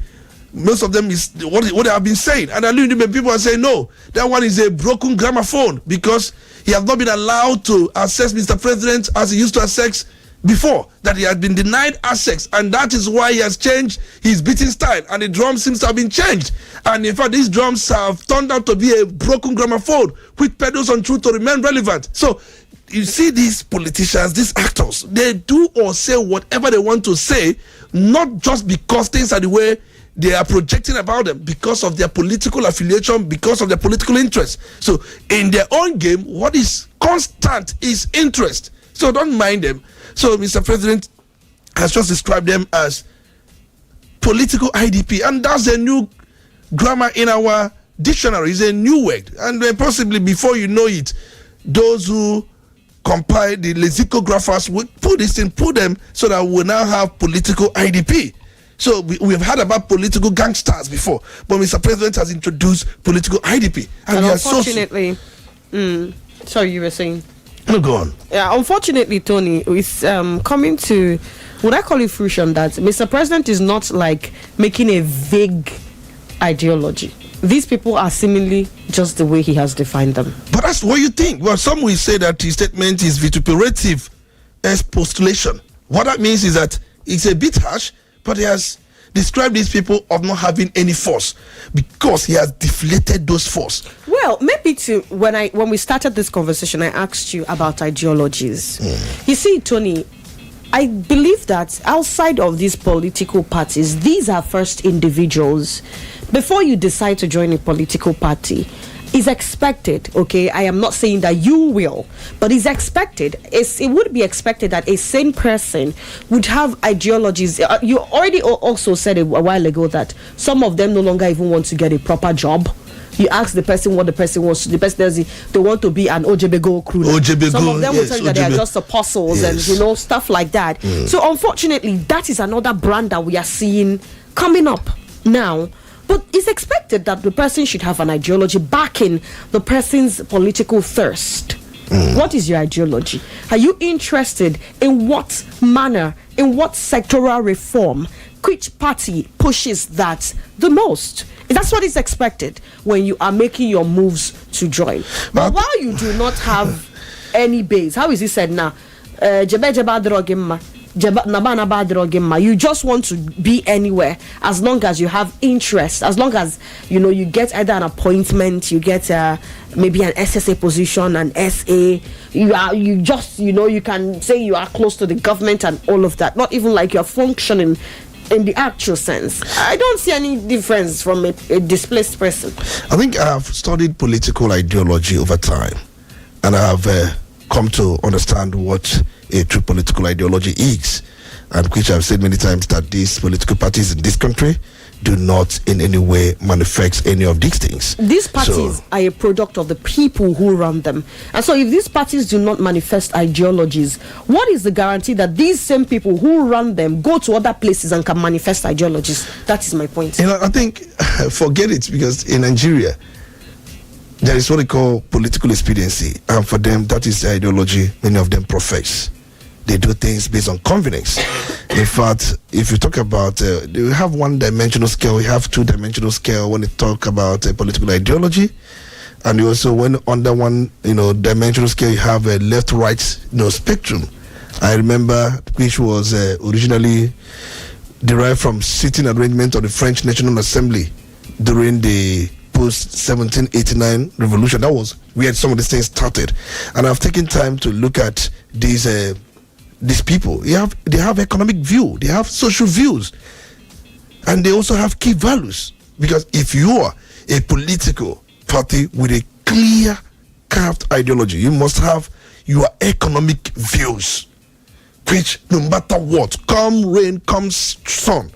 most of them is what they have been saying. And Aline Dume, people are saying, no, that one is a broken gramophone because he has not been allowed to access Mr. President as he used to access before, that he had been denied access, and that is why he has changed his beating style, and the drum seems to have been changed. And in fact, these drums have turned out to be a broken gramophone with pedals on truth to remain relevant. So you see these politicians, these actors, they do or say whatever they want to say, not just because things are the way they are projecting about them, because of their political affiliation, because of their political interest. So in their own game, what is constant is interest. So don't mind them. So Mr. President has just described them as political IDP, and that's a new grammar in our dictionary. It's a new word, and possibly before you know it, those who compile the lexicographers will put them so that we now have political IDP. So we've heard about political gangsters before, but Mr. President has introduced political IDP, and unfortunately, sorry, you were saying. No, go on. Yeah, unfortunately, Tony, it's coming to, would I call it fruition, that Mr. President is not like making a vague ideology. These people are seemingly just the way he has defined them. But that's what you think. Well, some will say that his statement is vituperative as postulation. What that means is that it's a bit harsh, but he has described these people of not having any force because he has deflated those force. Well, maybe when we started this conversation, I asked you about ideologies. You see, Tony, I believe that outside of these political parties, these are first individuals. Before you decide to join a political party, it's expected, okay? I am not saying that you will, but it's expected. It would be expected that a sane person would have ideologies. You already also said a while ago that some of them no longer even want to get a proper job. You ask the person what the person wants. The person tells they want to be an Ojebego crew. Some of them will tell you that they are just apostles and stuff like that. So unfortunately, that is another brand that we are seeing coming up now. But it's expected that the person should have an ideology backing the person's political thirst. What is your ideology? Are you interested in what manner, in what sectoral reform, which party pushes that the most? That's what is expected when you are making your moves to join. But while you do not have any base, how is it said now? You just want to be anywhere as long as you have interest, as long as you get either an appointment, you get maybe an SSA position, an SA, you can say you are close to the government and all of that, not even like you're functioning in the actual sense. I don't see any difference from a displaced person. I think I've studied political ideology over time, and I have come to understand what a true political ideology is, and which I've said many times that these political parties in this country do not in any way manifest any of these things. These parties are a product of the people who run them. And so if these parties do not manifest ideologies, what is the guarantee that these same people who run them go to other places and can manifest ideologies? That is my point. I think, forget it, because in Nigeria, there is what they call political expediency, and for them, that is the ideology many of them profess. They do things based on convenience. In fact, if you talk about, we have one-dimensional scale, we have two-dimensional scale when you talk about political ideology, and you also, when under one, dimensional scale, you have a left-right, spectrum. I remember, which was originally derived from seating arrangement of the French National Assembly during the post-1789 revolution. That was where some of these things started. And I've taken time to look at these people. They have economic view, they have social views, and they also have key values. Because if you are a political party with a clear carved ideology, you must have your economic views, which no matter what, come rain, come sun,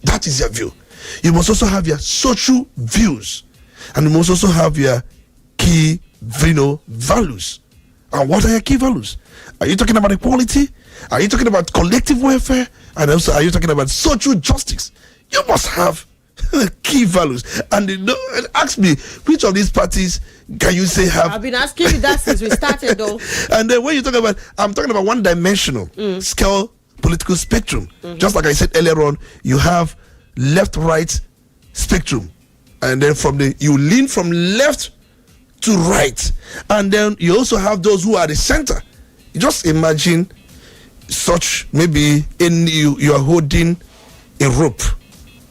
that is your view. You must also have your social views, and you must also have your key values. And what are your key values? Are you talking about equality? Are you talking about collective welfare? And also, are you talking about social justice? You must have key values. And ask me, which of these parties can you say have? I've been asking you that since we started, though. And then when you talk about, I'm talking about one-dimensional scale political spectrum. Just like I said earlier on, you have left-right spectrum, and then you lean from left to right, and then you also have those who are the center. You just imagine such, maybe you are holding a rope,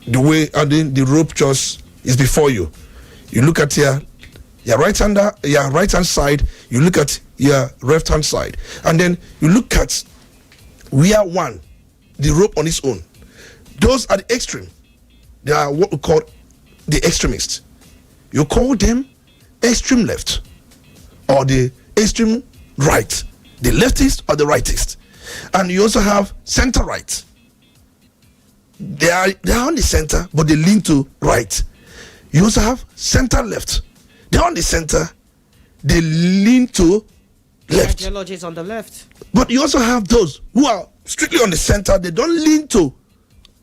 the way the rope just is before you. You look at your right hand side, you look at your left hand side, and then you look at where the rope on its own. Those are the extreme. They are what we call the extremists. You call them extreme left or the extreme right, the leftist or the rightist. And you also have center right. They are on the center, but they lean to right. You also have center left. They're on the center, they lean to left. Ideologies on the left. But you also have those who are strictly on the center. They don't lean to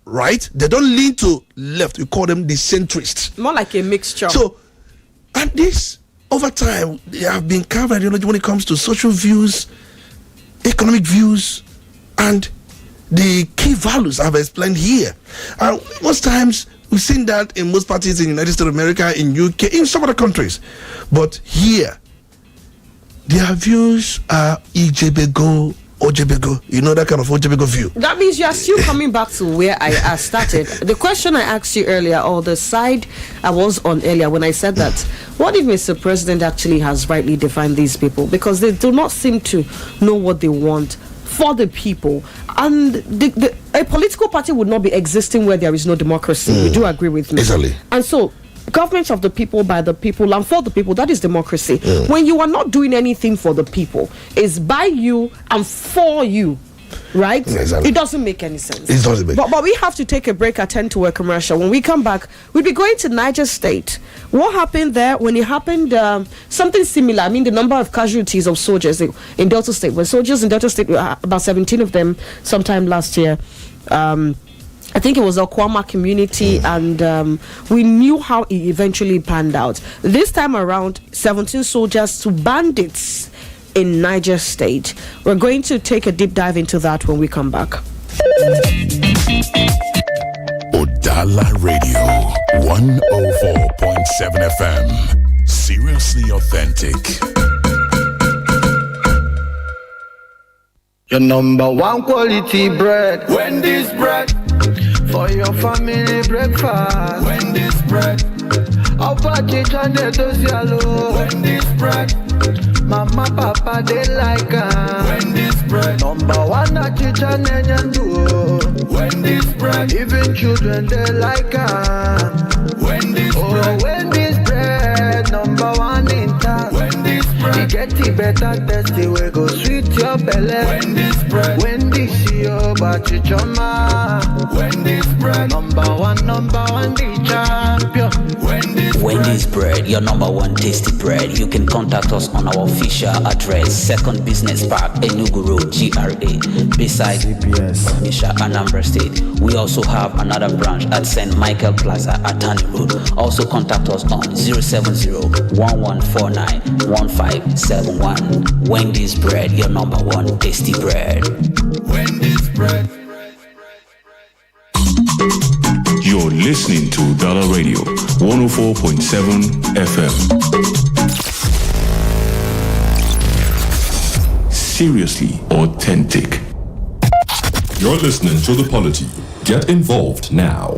right, they don't lean to left. You call them the centrists. More like a mixture. So, and this over time, they have been carved ideology when it comes to social views, economic views, and the key values I've explained here. And most times we've seen that in most parties in the United States of America, in UK, in some other countries. But here, their views are Ojebego, that kind of Ojebego view. That means you are still coming back to where I started. The question I asked you earlier, or the side I was on earlier when I said that, what if Mr. President actually has rightly defined these people? Because they do not seem to know what they want for the people. And a political party would not be existing where there is no democracy. You do agree with me? Exactly. And so, government of the people, by the people, and for the people, that is democracy. When you are not doing anything for the people, it's by you and for you, right? Exactly. It doesn't make any sense. It doesn't make. But we have to take a break, attend to a commercial. When we come back, we'll be going to Niger State. What happened there? When it happened, something similar. I mean, the number of casualties of soldiers in Delta State. When soldiers in Delta State, about 17 of them sometime last year, I think it was a Kwama community, and we knew how it eventually panned out. This time around, 17 soldiers to bandits in Niger State. We're going to take a deep dive into that when we come back. Udala Radio 104.7 FM. Seriously authentic. Your number one quality bread. Wendy's bread. For your family breakfast. Wendy's bread. Wendy's bread. Mama, papa, they like Wendy's bread. Number one at kitchen and do. Wendy's bread. Even children, they like Wendy's bread. Wendy's bread. Number one in town. Wendy's bread. You get it better, tasty, we go sweet your belly. Wendy's bread. Wendy's your bachichoma. Wendy's bread. Number one, the champion. Wendy's bread, your number one tasty bread. You can contact us on our official address, 2nd Business Park, Enugu Road, GRA, beside CPS, Onitsha, Anambra State. We also have another branch at St. Michael Plaza, Atani Road. Also contact us on 070-1149-1571. Wendy's bread, your number one tasty bread. Wendy's bread. You're listening to Udala Radio 104.7 FM. Seriously authentic. You're listening to the Polity Get involved now.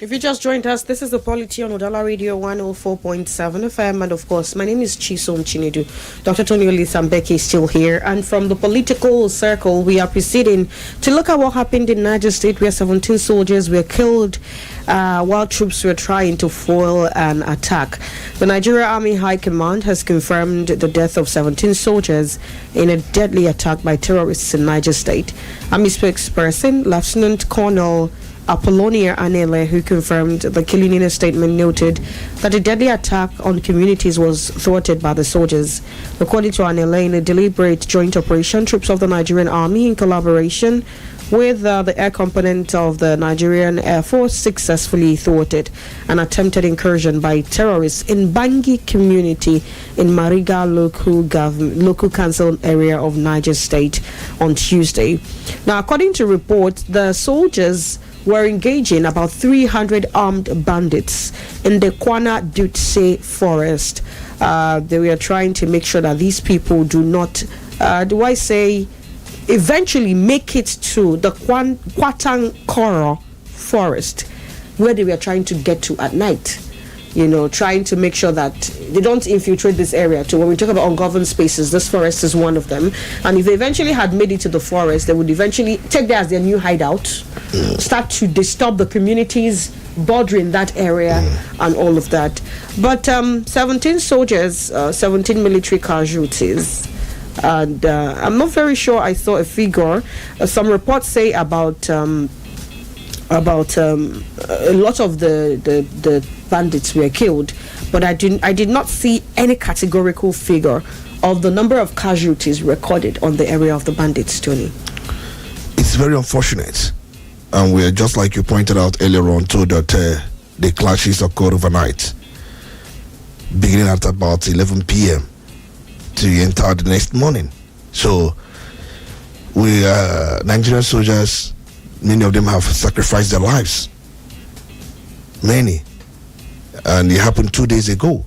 If you just joined us, this is the Polity on Udala Radio 104.7 FM, and of course, my name is Chisom Chinedu. Dr. Tony Olisa Mbeki is still here, and from the political circle, we are proceeding to look at what happened in Niger State, where 17 soldiers were killed while troops were trying to foil an attack. The Nigeria Army High Command has confirmed the death of 17 soldiers in a deadly attack by terrorists in Niger State. Army spokesperson, Lieutenant Colonel Apollonia Anele, who confirmed the killing in a statement, noted that the deadly attack on communities was thwarted by the soldiers. According to Anele, in a deliberate joint operation, troops of the Nigerian Army, in collaboration with the air component of the Nigerian Air Force, successfully thwarted an attempted incursion by terrorists in Bangi community in Mariga local council area of Niger State on Tuesday. Now, according to reports, the soldiers were engaging about 300 armed bandits in the Kwana Dutse forest. They were trying to make sure that these people do not, eventually make it to the Kwatang Koro forest, where they were trying to get to at night. You know, trying to make sure that they don't infiltrate this area too. When we talk about ungoverned spaces, this forest is one of them. And if they eventually had made it to the forest, they would eventually take that as their new hideout, start to disturb the communities bordering that area and all of that. But 17 soldiers, 17 military casualties. And I'm not very sure I saw a figure. Some reports say about a lot of the bandits were killed, but I did not see any categorical figure of the number of casualties recorded on the area of the bandits, Tony. It's very unfortunate, and we are, just like you pointed out earlier on, told that the clashes occurred overnight, beginning at about 11 p.m. to enter the next morning. So we Nigerian soldiers, many of them have sacrificed their lives. Many. And it happened 2 days ago.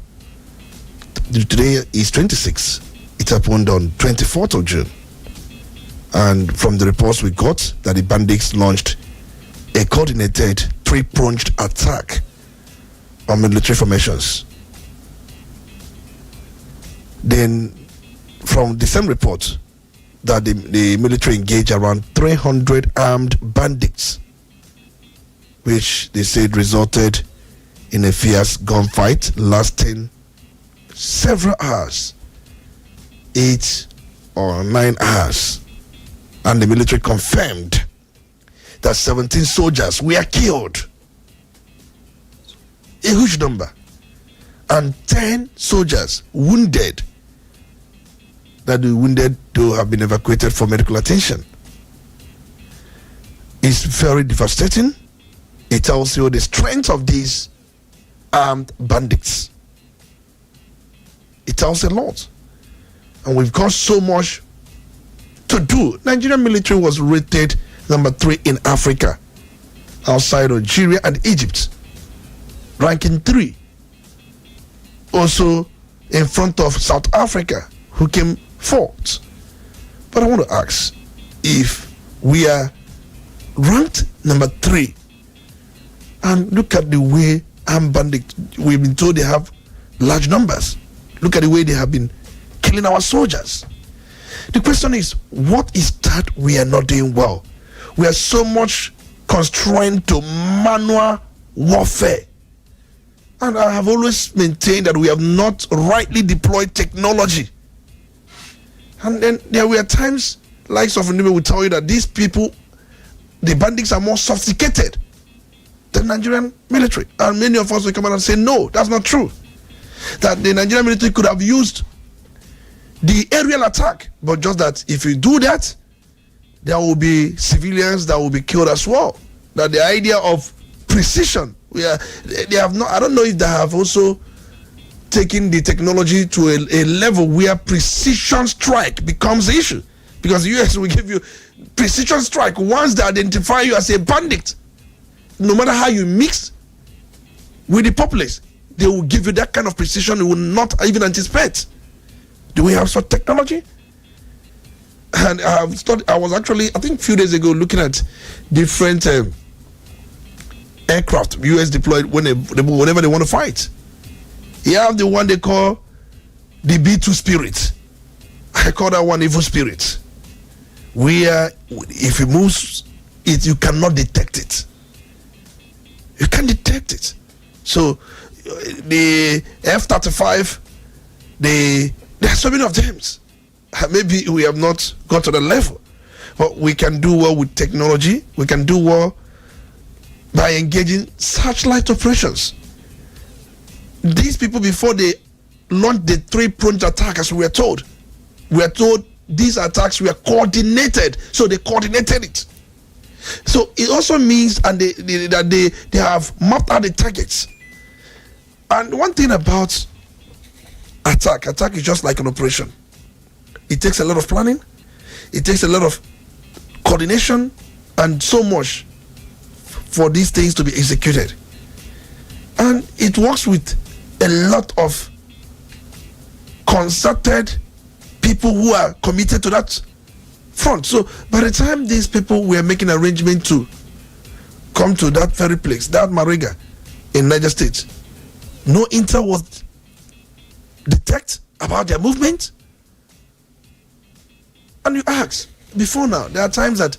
Today is 26. It happened on 24th of June. And from the reports we got, that the bandits launched a coordinated three-pronged attack on military formations. Then, from the same report, that the military engaged around 300 armed bandits, which they said resulted in a fierce gunfight lasting several hours, 8 or 9 hours. And the military confirmed that 17 soldiers were killed, a huge number, and 10 soldiers wounded. That the wounded do have been evacuated for medical attention. It's very devastating. It tells you the strength of these armed bandits. It tells a lot. And we've got so much to do. Nigerian military was rated number 3 in Africa, outside Algeria and Egypt, ranking 3. Also in front of South Africa, who came 4th. But I want to ask, if we are ranked number 3, and look at the way armed bandits, we've been told they have large numbers. Look at the way they have been killing our soldiers. The question is, what is that we are not doing well? We are so much constrained to manual warfare. And I have always maintained that we have not rightly deployed technology. And then there were times, like some people will tell you that these people, the bandits, are more sophisticated than Nigerian military. And many of us will come out and say, no, that's not true. That the Nigerian military could have used the aerial attack, but just that if you do that, there will be civilians that will be killed as well. That the idea of precision, they have not, I don't know if they have also taking the technology to a level where precision strike becomes the issue. Because the US will give you precision strike once they identify you as a bandit. No matter how you mix with the populace, they will give you that kind of precision you will not even anticipate. Do we have such technology? And I was actually, I think a few days ago, looking at different aircraft US deployed whenever they want to fight. You have the one they call the B-2 Spirit. I call that one Evil Spirit. Where if it moves, you cannot detect it. You can't detect it. So the F-35, there are so many of them. Maybe we have not got to the level, but we can do well with technology. We can do well by engaging satellite operations. These people, before they launched the 3-pronged attack, as we were told these attacks were coordinated, so they coordinated it. So it also means that they have mapped out the targets. And one thing about attack is just like an operation. It takes a lot of planning, it takes a lot of coordination, and so much for these things to be executed. And it works with a lot of concerted people who are committed to that front. So by the time these people were making arrangement to come to that very place, that Mariga in Niger State, no intel was detected about their movement. And you ask, before now, there are times that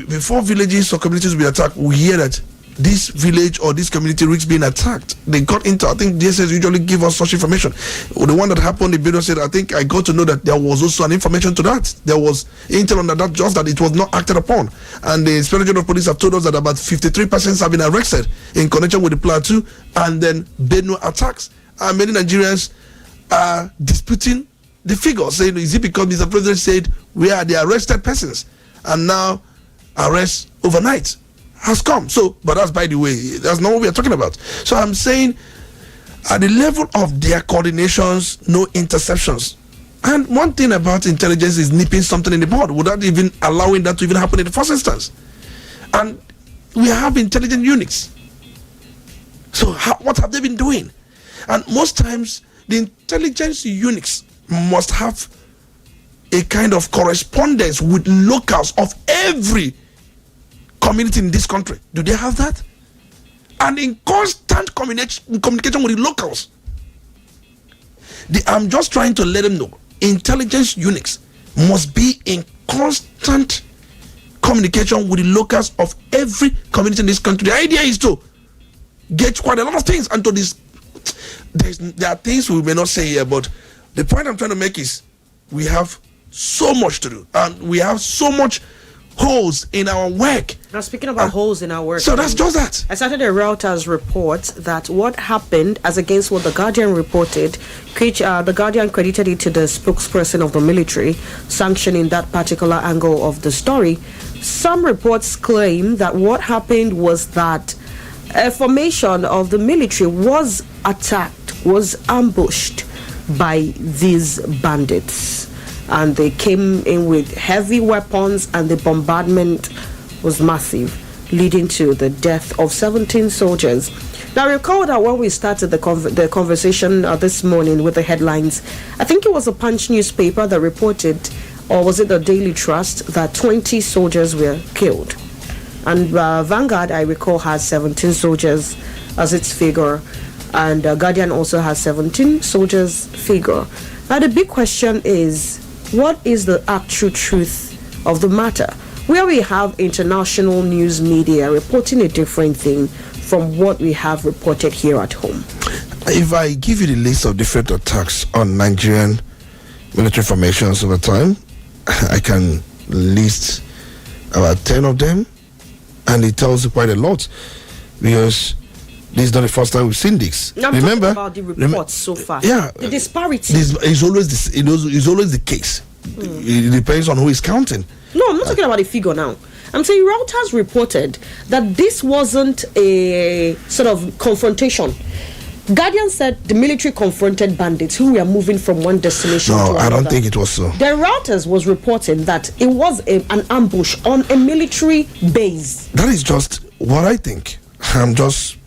before villages or communities will be attacked, we hear that this village or this community risks being attacked. They got into, I think DSS usually give us such information. The one that happened in Bedo said, I think I got to know that there was also an information to that. There was intel on that, just that it was not acted upon. And the Inspector General of Police have told us that about 53 persons have been arrested in connection with the Plateau and then Benue attacks. And many Nigerians are disputing the figure, saying, is it because Mr. President said we are the arrested persons and now arrest overnight has come? So, but that's by the way, that's not what we are talking about. So I'm saying at the level of their coordinations, no interceptions. And one thing about intelligence is nipping something in the bud without even allowing that to even happen in the first instance. And we have intelligent units. So what have they been doing? And most times the intelligence units must have a kind of correspondence with locals of every community in this country. Do they have that? And in constant communication with the locals. I'm just trying to let them know, intelligence units must be in constant communication with the locals of every community in this country. The idea is to get quite a lot of things into this. There are things we may not say here, but the point I'm trying to make is we have so much to do and we have so much holes in our work. Now, speaking about holes in our work, so that's just that. I started a Reuters report that what happened, as against what the Guardian reported, which the Guardian credited it to the spokesperson of the military, sanctioning that particular angle of the story. Some reports claim that what happened was that a formation of the military was attacked, was ambushed by these bandits, and they came in with heavy weapons and the bombardment was massive, leading to the death of 17 soldiers. Now recall that when we started the conversation this morning with the headlines, I think it was a Punch newspaper that reported, or was it the Daily Trust, that 20 soldiers were killed. And Vanguard, I recall, has 17 soldiers as its figure, and Guardian also has 17 soldiers figure. Now the big question is, what is the actual truth of the matter? Where we have international news media reporting a different thing from what we have reported here at home. If I give you the list of different attacks on Nigerian military formations over time, I can list about 10 of them, and it tells you quite a lot, because this is not the first time we've seen this. Now, remember about the reports so far. Yeah, the disparity is always the case. It depends on who is counting. No, I'm not talking about the figure now. I'm saying Reuters reported that this wasn't a sort of confrontation. Guardian said the military confronted bandits who were moving from one destination to another. I don't think it was so. The Reuters was reporting that it was an ambush on a military base. That is just what I think. I'm just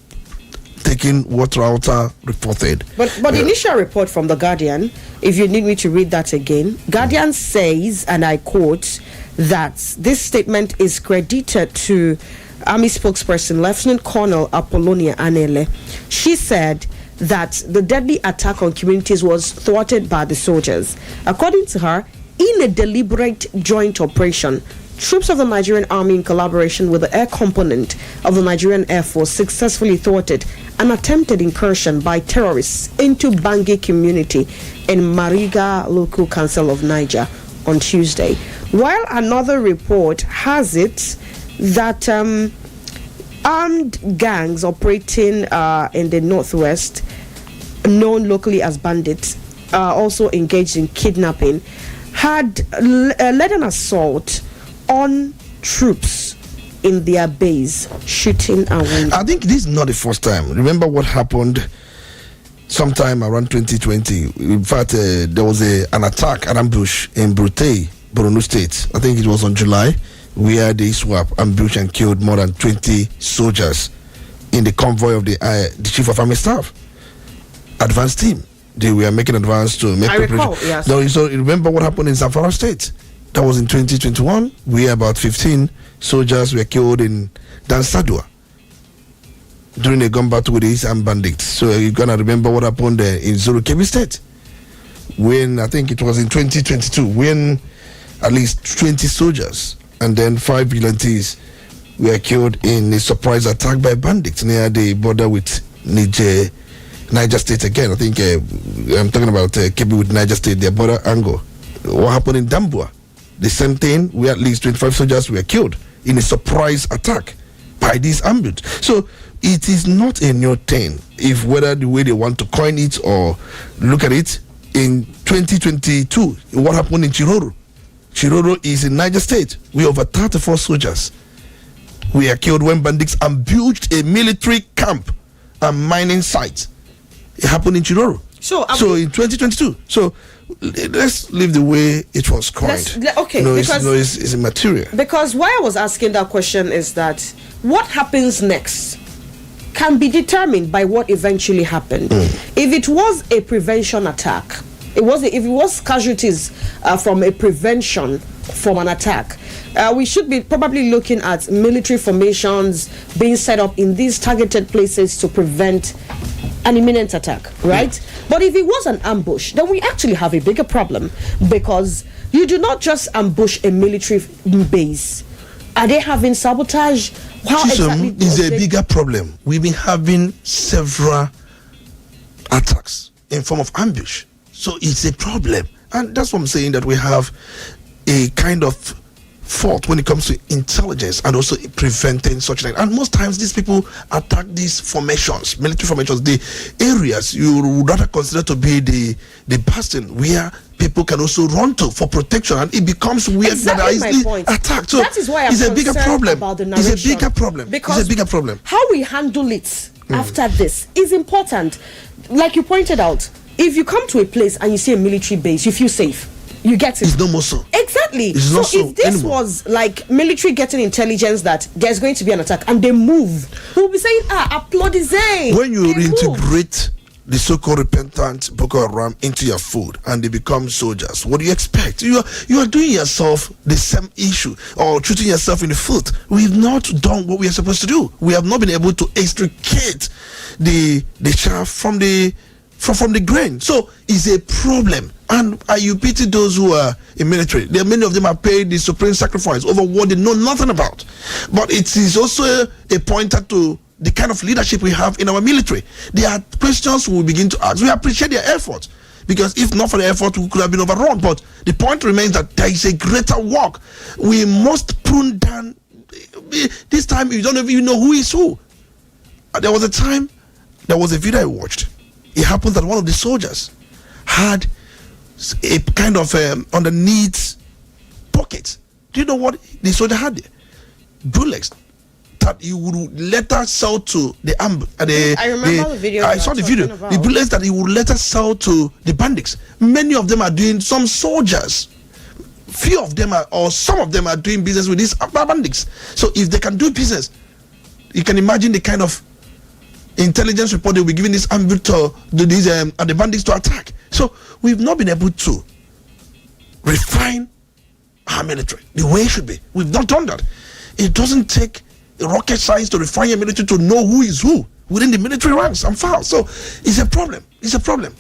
taking what Router reported. But the initial report from the Guardian, if you need me to read that again, Guardian says, and I quote, that this statement is credited to Army spokesperson Lieutenant Colonel Apollonia Anele. She said that the deadly attack on communities was thwarted by the soldiers. According to her, in a deliberate joint operation, troops of the Nigerian Army, in collaboration with the air component of the Nigerian Air Force, successfully thwarted an attempted incursion by terrorists into Bangi community in Mariga Local Council of Niger on Tuesday. While another report has it that armed gangs operating in the northwest, known locally as bandits, also engaged in kidnapping, had led an assault on troops in their base, shooting and wounding. I think this is not the first time. Remember what happened sometime around 2020. In fact, there was an attack, an ambush in Brute, Borno State. I think it was on July, where they swapped, ambush and killed more than 20 soldiers in the convoy of the Chief of Army Staff advance team. They were making advance to make preparation. Recall, yes. Now, so remember what happened in Zamfara State? That was in 2021, where about 15 soldiers were killed in Dansadua during a gun battle with the armed bandits. So you're gonna remember what happened there in Zulu Kebbi State, when I think it was in 2022, when at least 20 soldiers and then 5 vigilantes were killed in a surprise attack by bandits near the border with Niger State again. I think I'm talking about Kebbi with Niger State, their border angle. What happened in Dambua? The same thing, where at least 25 soldiers were killed in a surprise attack by this ambush. So it is not a new thing, if whether the way they want to coin it or look at it. In 2022, what happened in Chiroro? Chiroro is in Niger State. We over 34 soldiers were killed when bandits ambushed a military camp and mining site. It happened in Chiroro. So in 2022. So let's leave the way it was coined. Okay, it's immaterial. Because why I was asking that question is that what happens next can be determined by what eventually happened. If it was a prevention attack, if it was casualties from a prevention from an attack, we should be probably looking at military formations being set up in these targeted places to prevent an imminent attack, right? But if it was an ambush, then we actually have a bigger problem, because you do not just ambush a military base. Are they having sabotage? How exactly is a bigger problem. We've been having several attacks in form of ambush. So it's a problem. And that's what I'm saying, that we have a kind of fault when it comes to intelligence and also preventing such things. And most times these people attack these formations, military formations, the areas you would rather consider to be the bastion where people can also run to for protection, and it becomes weird that are easily attacked. So that is why I'm it's a bigger problem. About the narration. It's a bigger problem. Because it's a bigger problem. How we handle it after this is important. Like you pointed out, if you come to a place and you see a military base, you feel safe. You get it. It's no more so. Exactly. It's so not so if this anymore. was like military getting intelligence that there's going to be an attack and they move, we'll be saying, applaudissez. When you reintegrate the so-called repentant Boko Haram into your food and they become soldiers, what do you expect? You are doing yourself the same issue, or shooting yourself in the foot. We've not done what we are supposed to do. We have not been able to extricate the chaff from the grain. So it's a problem. And you pity those who are in military. Many of them are paid the supreme sacrifice over what they know nothing about. But it is also a pointer to the kind of leadership we have in our military. There are questions we will begin to ask. We appreciate their effort, because if not for the effort, we could have been overrun. But the point remains that there is a greater work. We must prune down. This time, you don't even know who is who. There was a video I watched. It happened that one of the soldiers had a kind of underneath pocket. Do you know what the soldier had there? Bullets that he would later sell to the I remember the video. I saw the video. The bullets that he would later sell to the bandits. Many of them are doing, some soldiers, few of them are, or some of them are doing business with these bandits. So if they can do business, you can imagine the kind of intelligence report, they will be giving this ambit to these and the bandits to attack. So we've not been able to refine our military the way it should be. We've not done that. It doesn't take rocket science to refine your military to know who is who within the military ranks and files. So it's a problem. It's a problem.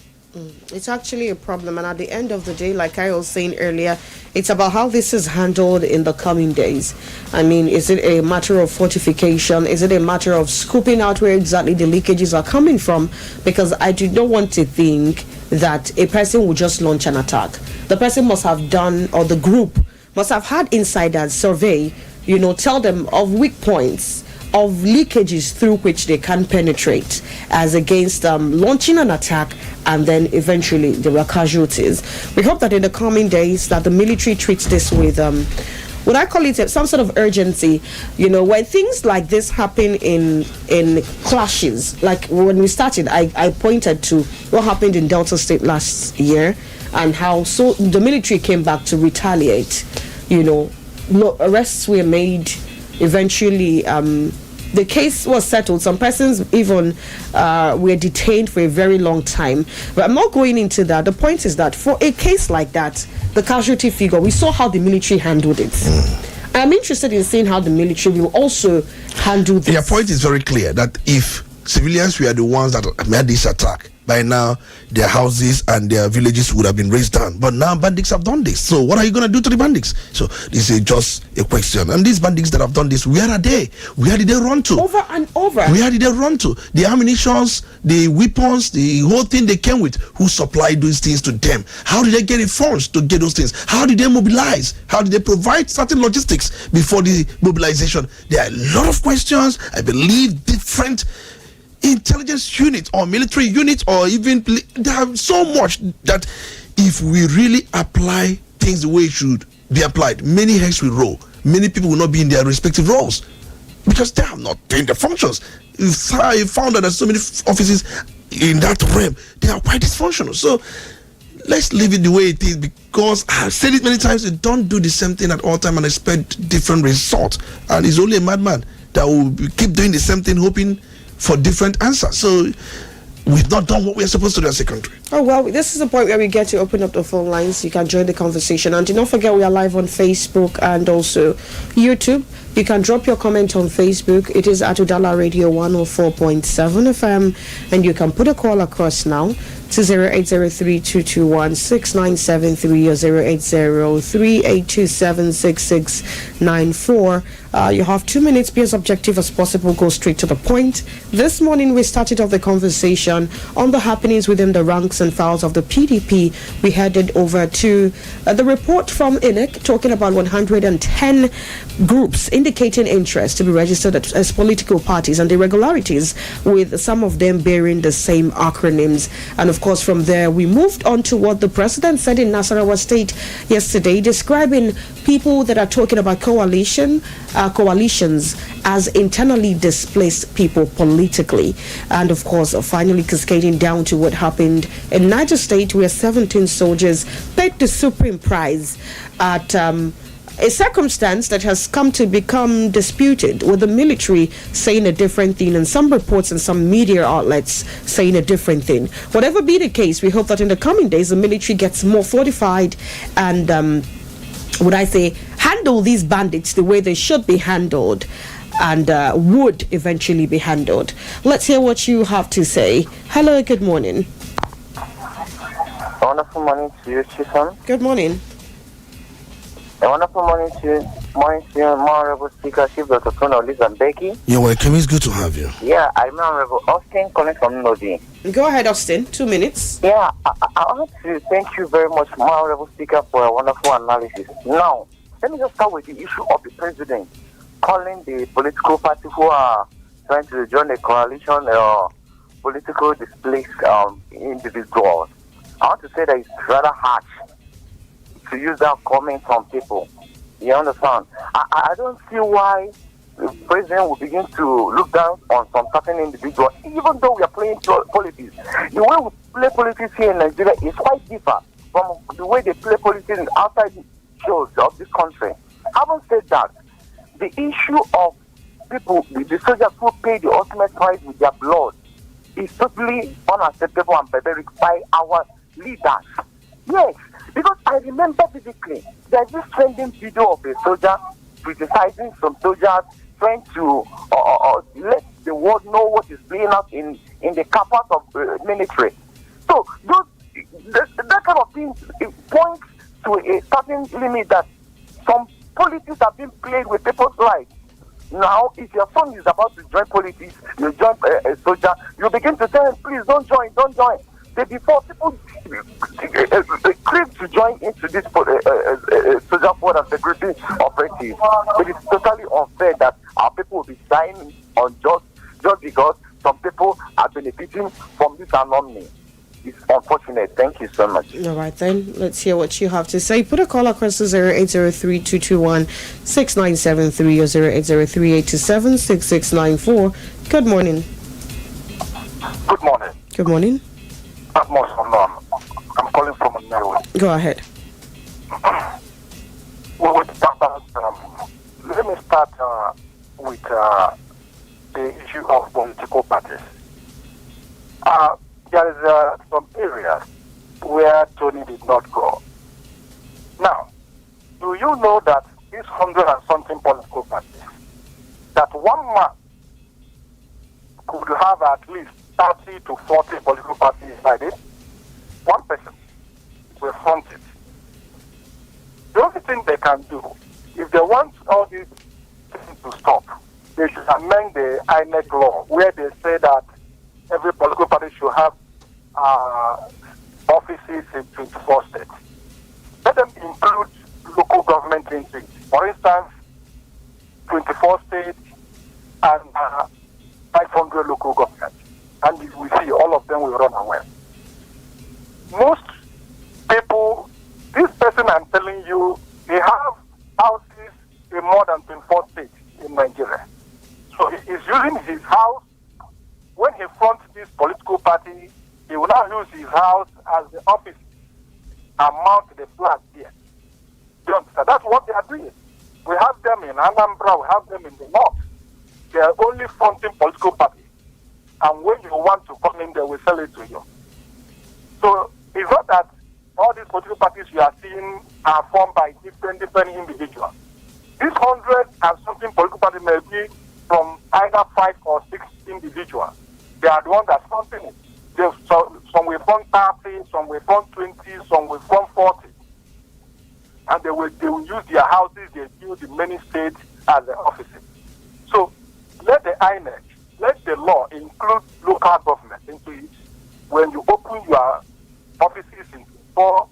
It's actually a problem, and at the end of the day, like I was saying earlier, it's about how this is handled in the coming days. I mean, is it a matter of fortification? Is it a matter of scooping out where exactly the leakages are coming from? Because I do not want to think that a person will just launch an attack. The person must have done, or the group must have had insiders survey, tell them of weak points, of leakages through which they can penetrate, as against launching an attack and then eventually there were casualties. We hope that in the coming days that the military treats this with would I call it some sort of urgency, when things like this happen in clashes. Like when we started, I pointed to what happened in Delta State last year and how the military came back to retaliate. Arrests were made. Eventually, the case was settled. Some persons even were detained for a very long time. But I'm not going into that. The point is that for a case like that, the casualty figure, we saw how the military handled it. I'm interested in seeing how the military will also handle this. Your point is very clear that if civilians were the ones that made this attack, by now their houses and their villages would have been razed down. But now bandits have done this. So what are you going to do to the bandits? So this is just a question. And these bandits that have done this, where are they? Where did they run to? Over and over. Where did they run to? The ammunitions, the weapons, the whole thing they came with. Who supplied those things to them? How did they get the funds to get those things? How did they mobilize? How did they provide certain logistics before the mobilization? There are a lot of questions. I believe different intelligence units or military units or even they have so much that if we really apply things the way it should be applied, many heads will roll. Many people will not be in their respective roles because they have not doing the functions. I found that there's so many offices in that realm, they are quite dysfunctional. So let's leave it the way it is, because I've said it many times, you don't do the same thing at all time and expect different results. And it's only a madman that will keep doing the same thing hoping for different answers. So we've not done what we're supposed to do as a country. Oh, well, this is the point where we get to open up the phone lines. You can join the conversation. And do not forget, we are live on Facebook and also YouTube. You can drop your comment on Facebook. It is at Udala Radio 104.7 FM. And you can put a call across now to 0803-221-6973 or 0803-827-6694. You have 2 minutes. Be as objective as possible. Go straight to the point. This morning, we started off the conversation on the happenings within the ranks and files of the PDP. We headed over to the report from INEC talking about 110 groups indicating interest to be registered as political parties and irregularities, with some of them bearing the same acronyms. And of course, from there, we moved on to what the president said in Nasarawa State yesterday, describing people that are talking about coalitions as internally displaced people politically. And of course, finally cascading down to what happened in Niger State, where 17 soldiers paid the supreme prize at a circumstance that has come to become disputed, with the military saying a different thing and some reports and some media outlets saying a different thing. Whatever be the case, we hope that in the coming days the military gets more fortified and handle these bandits the way they should be handled and would eventually be handled. Let's hear what you have to say. Hello, good morning. A wonderful morning to you, Chisom. Good morning. A wonderful morning to you, Honorable Speaker, Chief Dr. Olisa Mbeki. You're welcome. It's good to have you. Yeah, I'm Honorable Austin calling from Nodi. Go ahead, Austin. 2 minutes. Yeah, I want to thank you very much, Honorable Speaker, for a wonderful analysis. Now, let me just start with the issue of the president calling the political party who are trying to join a coalition or political displaced individuals. I want to say that it's rather harsh to use that comment on people. You understand? I don't see why the president will begin to look down on some certain individual, even though we are playing politics. The way we play politics here in Nigeria is quite different from the way they play politics in outside shows of this country. Having said that, the issue of people, the soldiers who pay the ultimate price with their blood is totally unacceptable and barbaric by our leaders. Yes, because I remember vividly, there's this trending video of a soldier criticizing some soldiers, trying to let the world know what is playing out in the campus of military. So that kind of thing, it points to a certain limit that some politics are being played with people's lives. Now, if your son is about to join politics, you join a soldier, you begin to tell him, please don't join. Before people crave to join into this soldier force and security operative, it is totally unfair that our people will be dying unjust just because some people are benefiting from this anomaly. It's unfortunate. Thank you so much. All right, then. Let's hear what you have to say. Put a call across to 0803-221-6973 or 0803-827-6694. Good morning. Good morning. Good morning. I'm calling from Norway. Go ahead. Let me start with the issue of political parties. There is some areas where Tony did not go. Now, do you know that these 100 and something political parties, that one man could have at least 30 to 40 political parties inside it? One person will front it. The only thing they can do, if they want all these things to stop, they should amend the INEC law where they say that every political party should have offices in 24 states. Let them include local government into it. For instance, 24 states and 500 local governments. And we see all of them will run away. Most people, this person I'm telling you, they have houses in more than 24 states in Nigeria. So he is using his house. When he fronts this political party, he will now use his house as the office and mount the flag there. You understand? That's what they are doing. We have them in Anambra, we have them in the north. They are only fronting political parties. And when you want to come in, they will sell it to you. So it's not that all these political parties you are seeing are formed by different individuals. These 100 and something political parties may be from either 5 or 6 individuals. They are the ones that fronting it. Some will fund 30, some will fund 20, some will fund 40. And they will use their houses, they build in many states as their offices. So let the INEC, let the law include local government into it. When you open your offices in 4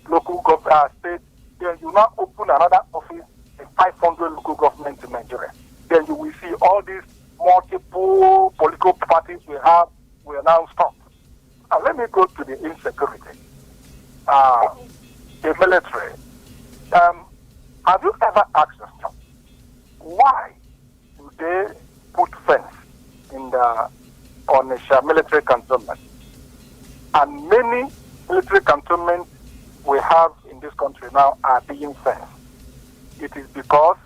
local states, then you now open another office in 500 local governments in Nigeria. Then you will see all these multiple political parties we have will now stop. Now let me go to the insecurity. The military. Have you ever asked yourself why do they put fence in the Onitsha military cantonment? And many military cantonments we have in this country now are being fenced. It is because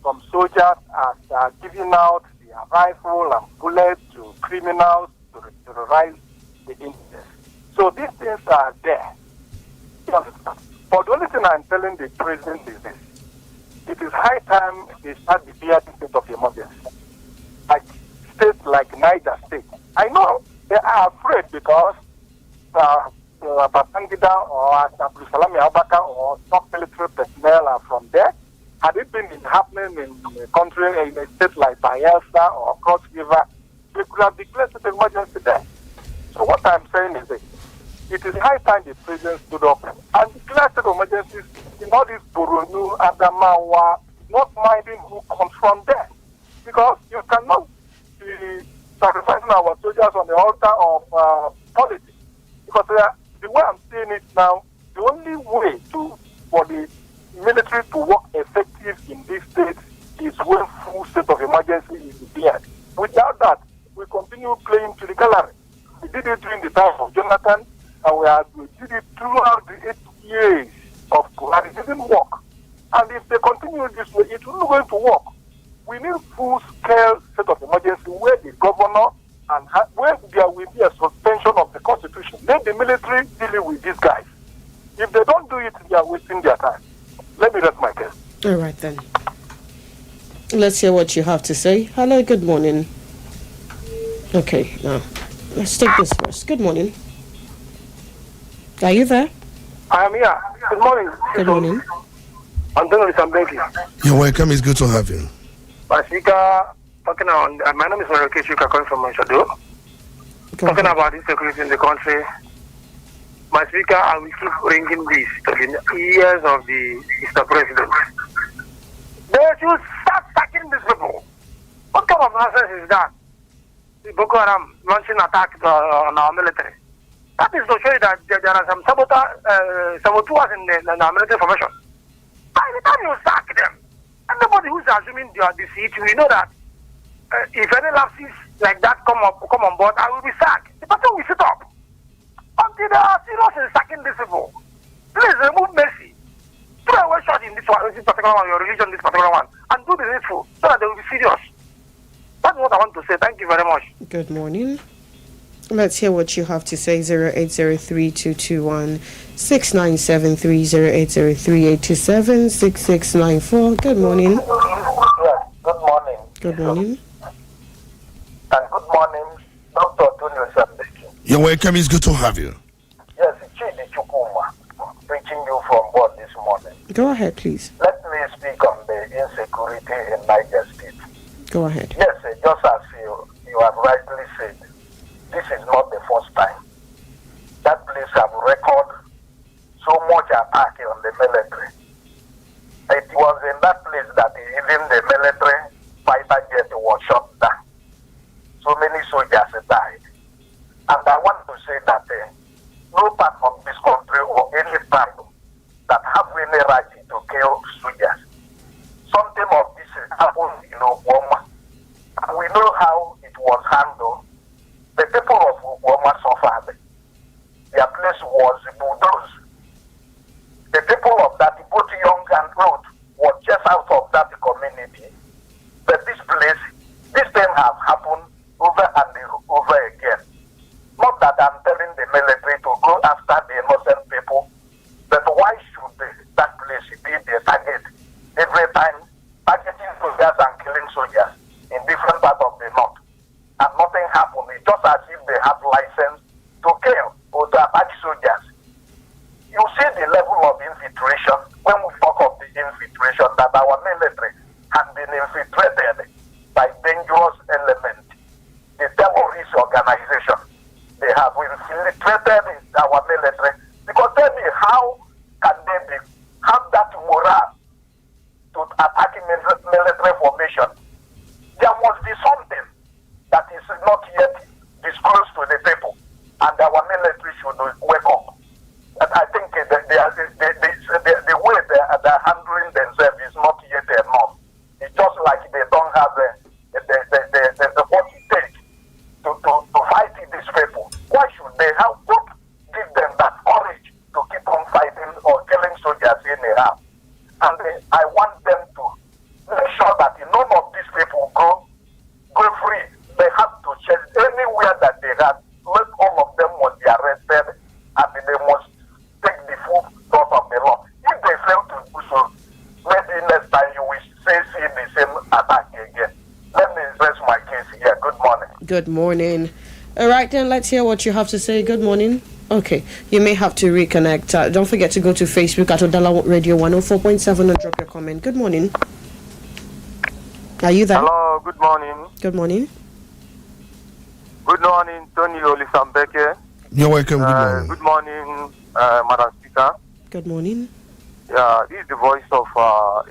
some soldiers are giving out their rifle and bullets to criminals to terrorize the Indians. So these things are there. But the only thing I'm telling the president is this. It is high time they start declaring state of emergency. Like states like Niger State. I know they are afraid because Babangida or Salami Abaka or top military personnel are from there. Had it been happening in a country, in a state like Bayelsa or Cross River, we could have declared state of emergency there. So what I'm saying is this. It is high time the president stood up and declared state of emergencies in all these Boronu, Adamawa, not minding who comes from there. Because you cannot be sacrificing our soldiers on the altar of politics. Because the way I'm seeing it now, the only way for the military to work effective in this state is when full state of emergency is declared. Without that, we continue playing to the gallery. We did it during the time of Jonathan, and we did it throughout the 8 years of Buhari. It didn't work. And if they continue this way, it will not going to work. We need full-scale state of emergency where the governor and where there will be a suspension of the constitution. Let the military deal with these guys. If they don't do it, they are wasting their time. Let me rest my case. All right then. Let's hear what you have to say. Hello, good morning. Okay, now let's take this first. Good morning. Are you there? I am here. Good morning. Good morning. I'm Olisa Mbeki. You're welcome. It's good to have you. My speaker, talking on, my name is Ebuka Franklin from Onitsha. Talking about insecurity in the country. My speaker, I will keep ringing this to the ears of the Mr. President. They should start sacking these people. What kind of nonsense is that? The Boko Haram launching attack on our military. That is to show you that there are some saboteurs in our military formation. By the time you sack them, anybody who's assuming they are the seat, we know that if any lapses like that come on board, I will be sacked. The person will sit up until they are serious in sacking these people. Please remove mercy. Throw away shot in this particular one, your religion, this particular one, and do the needful so that they will be serious. That's what I want to say. Thank you very much. Good morning. Let's hear what you have to say. 0803-221-6973-0803-827-6694. Good morning. Yes, good morning. Good morning. And good morning, Dr. Olisa Mbeki. You're welcome. It's good to have you. Yes, Chidi Chukuma, reaching you from board this morning. Go ahead, please. Let me speak on the insecurity in Niger State. Go ahead. Yes, just as you have rightly said, this is not the first time. That place have record so much attack on the military. It was in that place that even the military fighter jet was shot down. So many soldiers died. And I want to say that no part of this country or any part that have any right to kill soldiers. Something of this happened in Oklahoma. And we know how it was handled. The people of Oklahoma suffered. Their place was bulldozed. The people of that, both young and old, were just out of that community. But this place, this thing have happened over and over again. Not that I'm telling the military to go after the innocent people, but why should that place be the target every time, targeting soldiers and killing soldiers in different parts of the north? And nothing happened. It's just as if they have license to kill or to attack soldiers. You see the level of infiltration when we talk of the infiltration that our military has been infiltrated by dangerous elements, the terrorist organization. They have infiltrated our military. Because tell me, how can they have that morale to attack military formation? There must be something that is not yet disclosed to the people, and our military should wake up. And I think the way they are handling themselves is not yet enough. It's just like they don't have the what it takes to fight these people. Why should they have give them that courage to keep on fighting or killing soldiers anyhow? And I want them to make sure that none of these people go free. They have to check anywhere that they have. Let all of them must be arrested, and they must take the full course of the law. If they fail to do so, maybe next time you will see the same attack again. Let me rest my case here. Good morning. Good morning. All right, then let's hear what you have to say. Good morning. Okay, you may have to reconnect. Don't forget to go to Facebook at Udala Radio 104.7 and drop your comment. Good morning. Are you there? Hello, good morning. Good morning. Good morning, Tony Olisa Mbeki. You're welcome. Good morning. Good morning, Madam Speaker. Good morning. Yeah, this is the voice of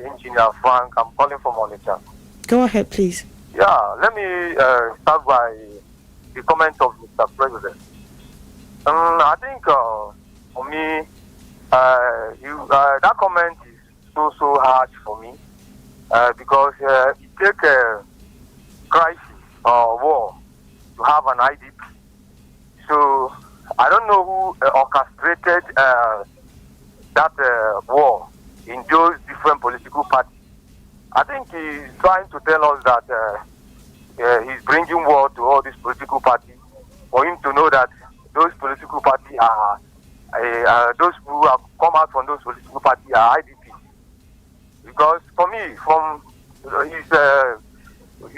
Engineer Frank. I'm calling from Onitsha. Go ahead, please. Yeah, let me start by the comment of Mr. President. I think for me, that comment is so harsh for me because it takes a crisis or war to have an IDP. So I don't know who orchestrated that war in those different political parties. I think he's trying to tell us that he's bringing war to all these political parties, for him to know that those political parties are, those who have come out from those political parties are IDP. Because for me, from the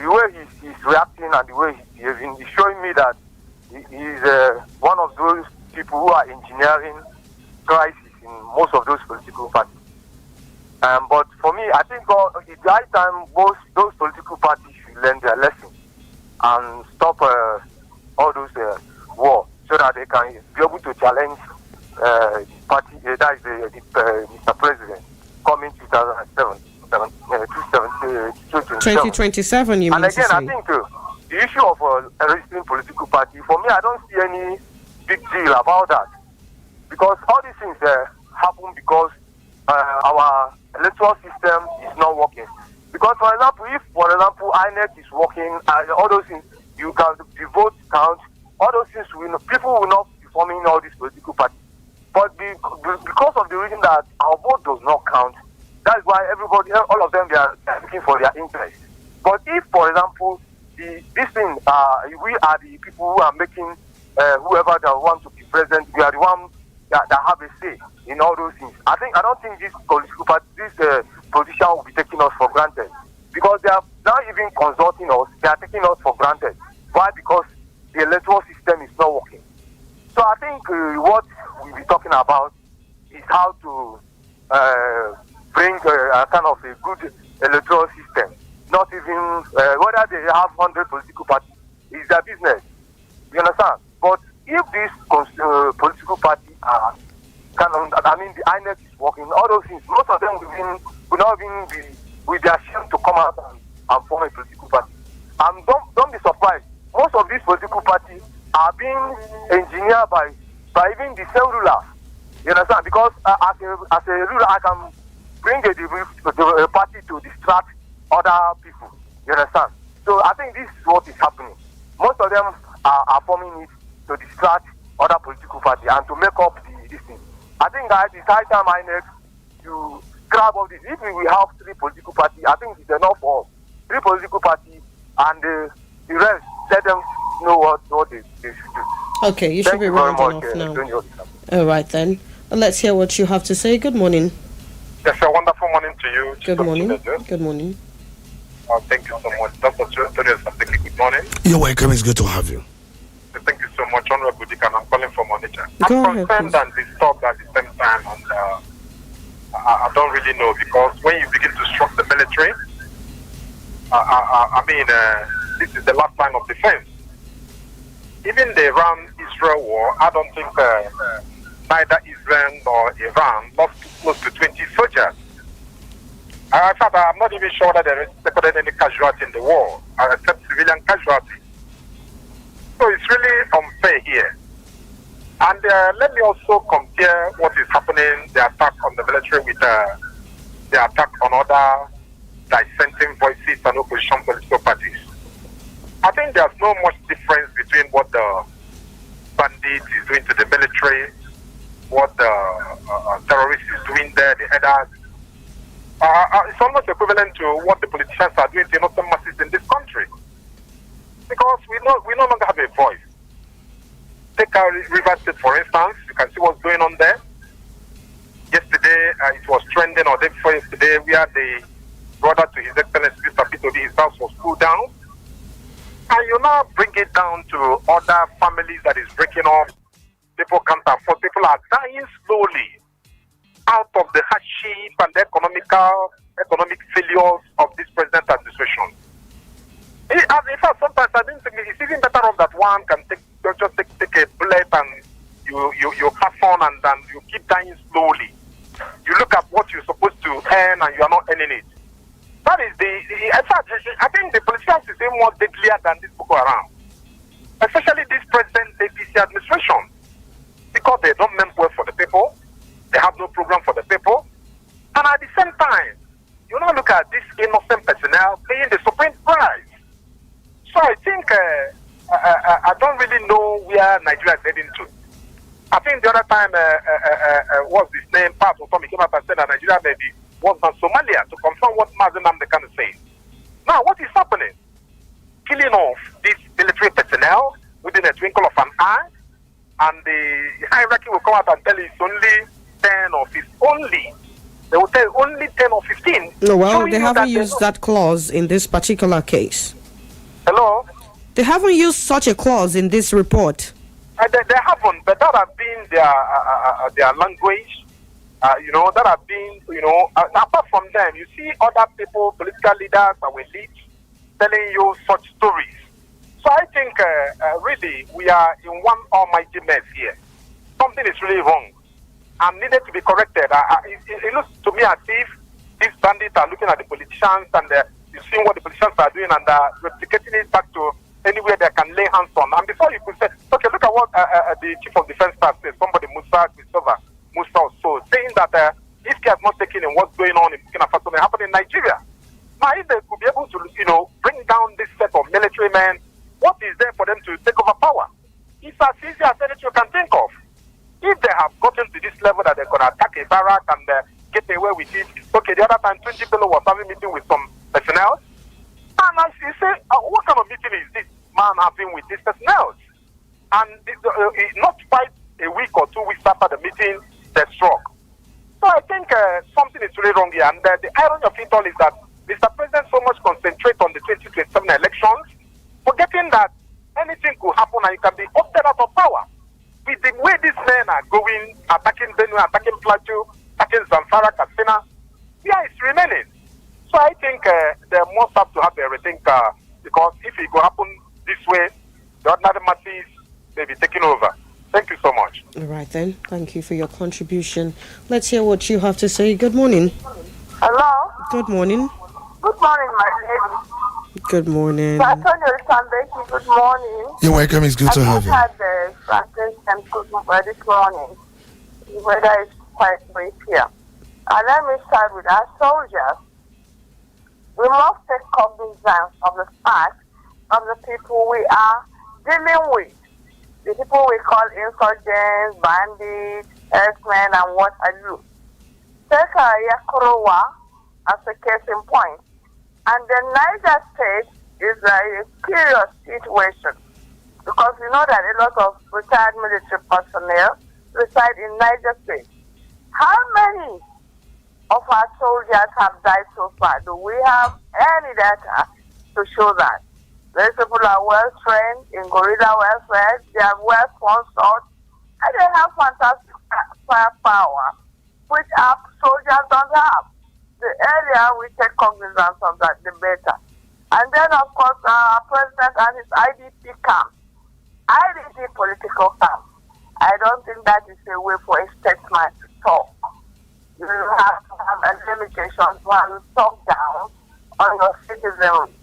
way he's reacting and the way he's behaving, he's showing me that he's one of those people who are engineering crisis in most of those political parties. But for me, I think it's the high time those political parties should learn their lesson and stop all those war, so that they can be able to challenge the party, that is Mr. President, coming 2027, you mean and again, to say? I think the issue of a resisting political party, for me, I don't see any big deal about that. Because all these things happen because our electoral system is not working. Because, for example, if, INEC is working, all those things, you can, the vote count, all those things, people will not be forming all these political parties. But because of the reason that our vote does not count, that's why everybody, all of them, they are looking for their interest. But if, for example, this thing, we are the people who are making whoever that want to be president, we are the ones that have a say in all those things. I don't think this political party, this politician will be taking us for granted, because they are not even consulting us. They are taking us for granted. Why? Because the electoral system is not working. So I think what we'll be talking about is how to bring a kind of a good electoral system. Not even whether they have 100 political parties is their business. You understand? But if these political parties are the INEC is working, all those things, most of them will not even be with their shame to come out and form a political party. And don't be surprised. Most of these political parties are being engineered by even the same ruler. You understand? Because as a ruler, I can bring a party to distract other people. You understand? So I think this is what is happening. Most of them are forming it to distract other political parties and to make up this thing. I think that it's high time INEC to grab all this. If we have 3 political parties, I think it's enough for us. 3 political parties, and the rest, let them know what they should do. Okay, you should be rounding off now. All right then. Let's hear what you have to say. Good morning. Yes, a wonderful morning to you. Good morning. Good morning. Thank you so much. Dr. Tony Mbeki, good morning. You're welcome. It's good to have you. Thank you so much, Honorable Dick, and I'm calling from Onitsha. Go I'm ahead, concerned and disturbed at the same time, and I don't really know, because when you begin to struck the military, this is the last line of defense. Even the Iran-Israel war, I don't think neither Israel nor Iran lost close to 20 soldiers. In fact, I'm not even sure that there is recorded any casualty in the war, except civilian casualty. So it's really unfair here. And let me also compare what is happening, the attack on the military, with the attack on other dissenting voices and opposition political parties. I think there's no much difference between what the bandit is doing to the military, what the terrorist is doing there, the headers. It's almost equivalent to what the politicians are doing to innocent masses in this country. Because we no longer have a voice. Take our River State, for instance. You can see what's going on there. Yesterday, it was trending, or day before yesterday, where the brother to His Excellency Mr. Polity, his house was pulled down. And you now bring it down to other families that is breaking off. People can't afford. People are dying slowly out of the hardship and the economic failures of this present administration. In fact, sometimes I think it's even better off that one can take a bullet and you have fun and then you keep dying slowly. You look at what you're supposed to earn and you are not earning it. That is in fact, I think the politicians is even more deadlier than this Boko Haram. Especially this present APC administration. Because they don't mean well for the people. They have no program for the people. And at the same time, you now look at this innocent personnel paying the supreme price. So I think I don't really know where Nigeria is heading to. I think the other time, what's his name, Pat Otomi came up and said that Nigeria may be worse than Somalia, to confirm what Mazen Namdekan is saying. Now, what is happening? killing of these military personnel within a twinkle of an eye, and the hierarchy will come out and tell you it's only 10 or 15. Only. They will tell you only 10 or 15. No, well, they haven't used that clause in this particular case. Hello? They haven't used such a clause in this report. They haven't, but that has been their language. That has been, apart from them, you see other people, political leaders, our elites, telling you such stories. So I think, really, we are in one almighty mess here. Something is really wrong and needed to be corrected. It looks to me as if these bandits are looking at the politicians and you've seen what the politicians are doing and replicating it back to anywhere they can lay hands on. And before you could say, okay, look at what the chief of defense staff said, somebody, Musa or so, saying that if he has not taken in what's going on in Burkina Faso, may happen in Nigeria. Now, if they could be able to, bring down this set of military men, what is there for them to take over power? It's as easy as anything you can think of. If they have gotten to this level that they're going to attack a barrack and get away with it, okay, the other time, 20 Bello was having a meeting with some personnel. And as you say, what kind of meeting is this man having with these personnel? And not quite a week or 2 weeks after the meeting, they struck. So I think something is really wrong here. And the irony of it all is that Mr. President so much concentrate on the 2027 elections, forgetting that anything could happen and you can be opted out of power. With the way these men are going, attacking Benue, attacking Plateau, attacking Zamfara, Katsina, yeah, it's remaining. So I think they must have to have a rethink because if it could happen this way, the ordinary masses may be taken over. Thank you so much. All right then. Thank you for your contribution. Let's hear what you have to say. Good morning. Hello. Good morning. Good morning, my lady. Good morning. Olisa Mbeki, good morning. You're welcome. It's good to have you. I had the Franklin and Chisom this morning. The weather is quite brief here. And let me start with our soldiers. We must take cognizance of the fact of the people we are dealing with. The people we call insurgents, bandits, herdsmen, and what have you. Take Yakurowa as a case in point. And the Niger State is a curious situation because we know that a lot of retired military personnel reside in Niger State. How many of our soldiers have died so far? Do we have any data to show that? These people are well trained in guerrilla warfare, they are well sponsored, and they have fantastic firepower, which our soldiers don't have. The earlier we take cognizance of that, the better. And then, of course, our president and his IDP camp, IDP political camp. I don't think that is a way for a statesman to talk. You have to have a limitation while you talk down on your citizens.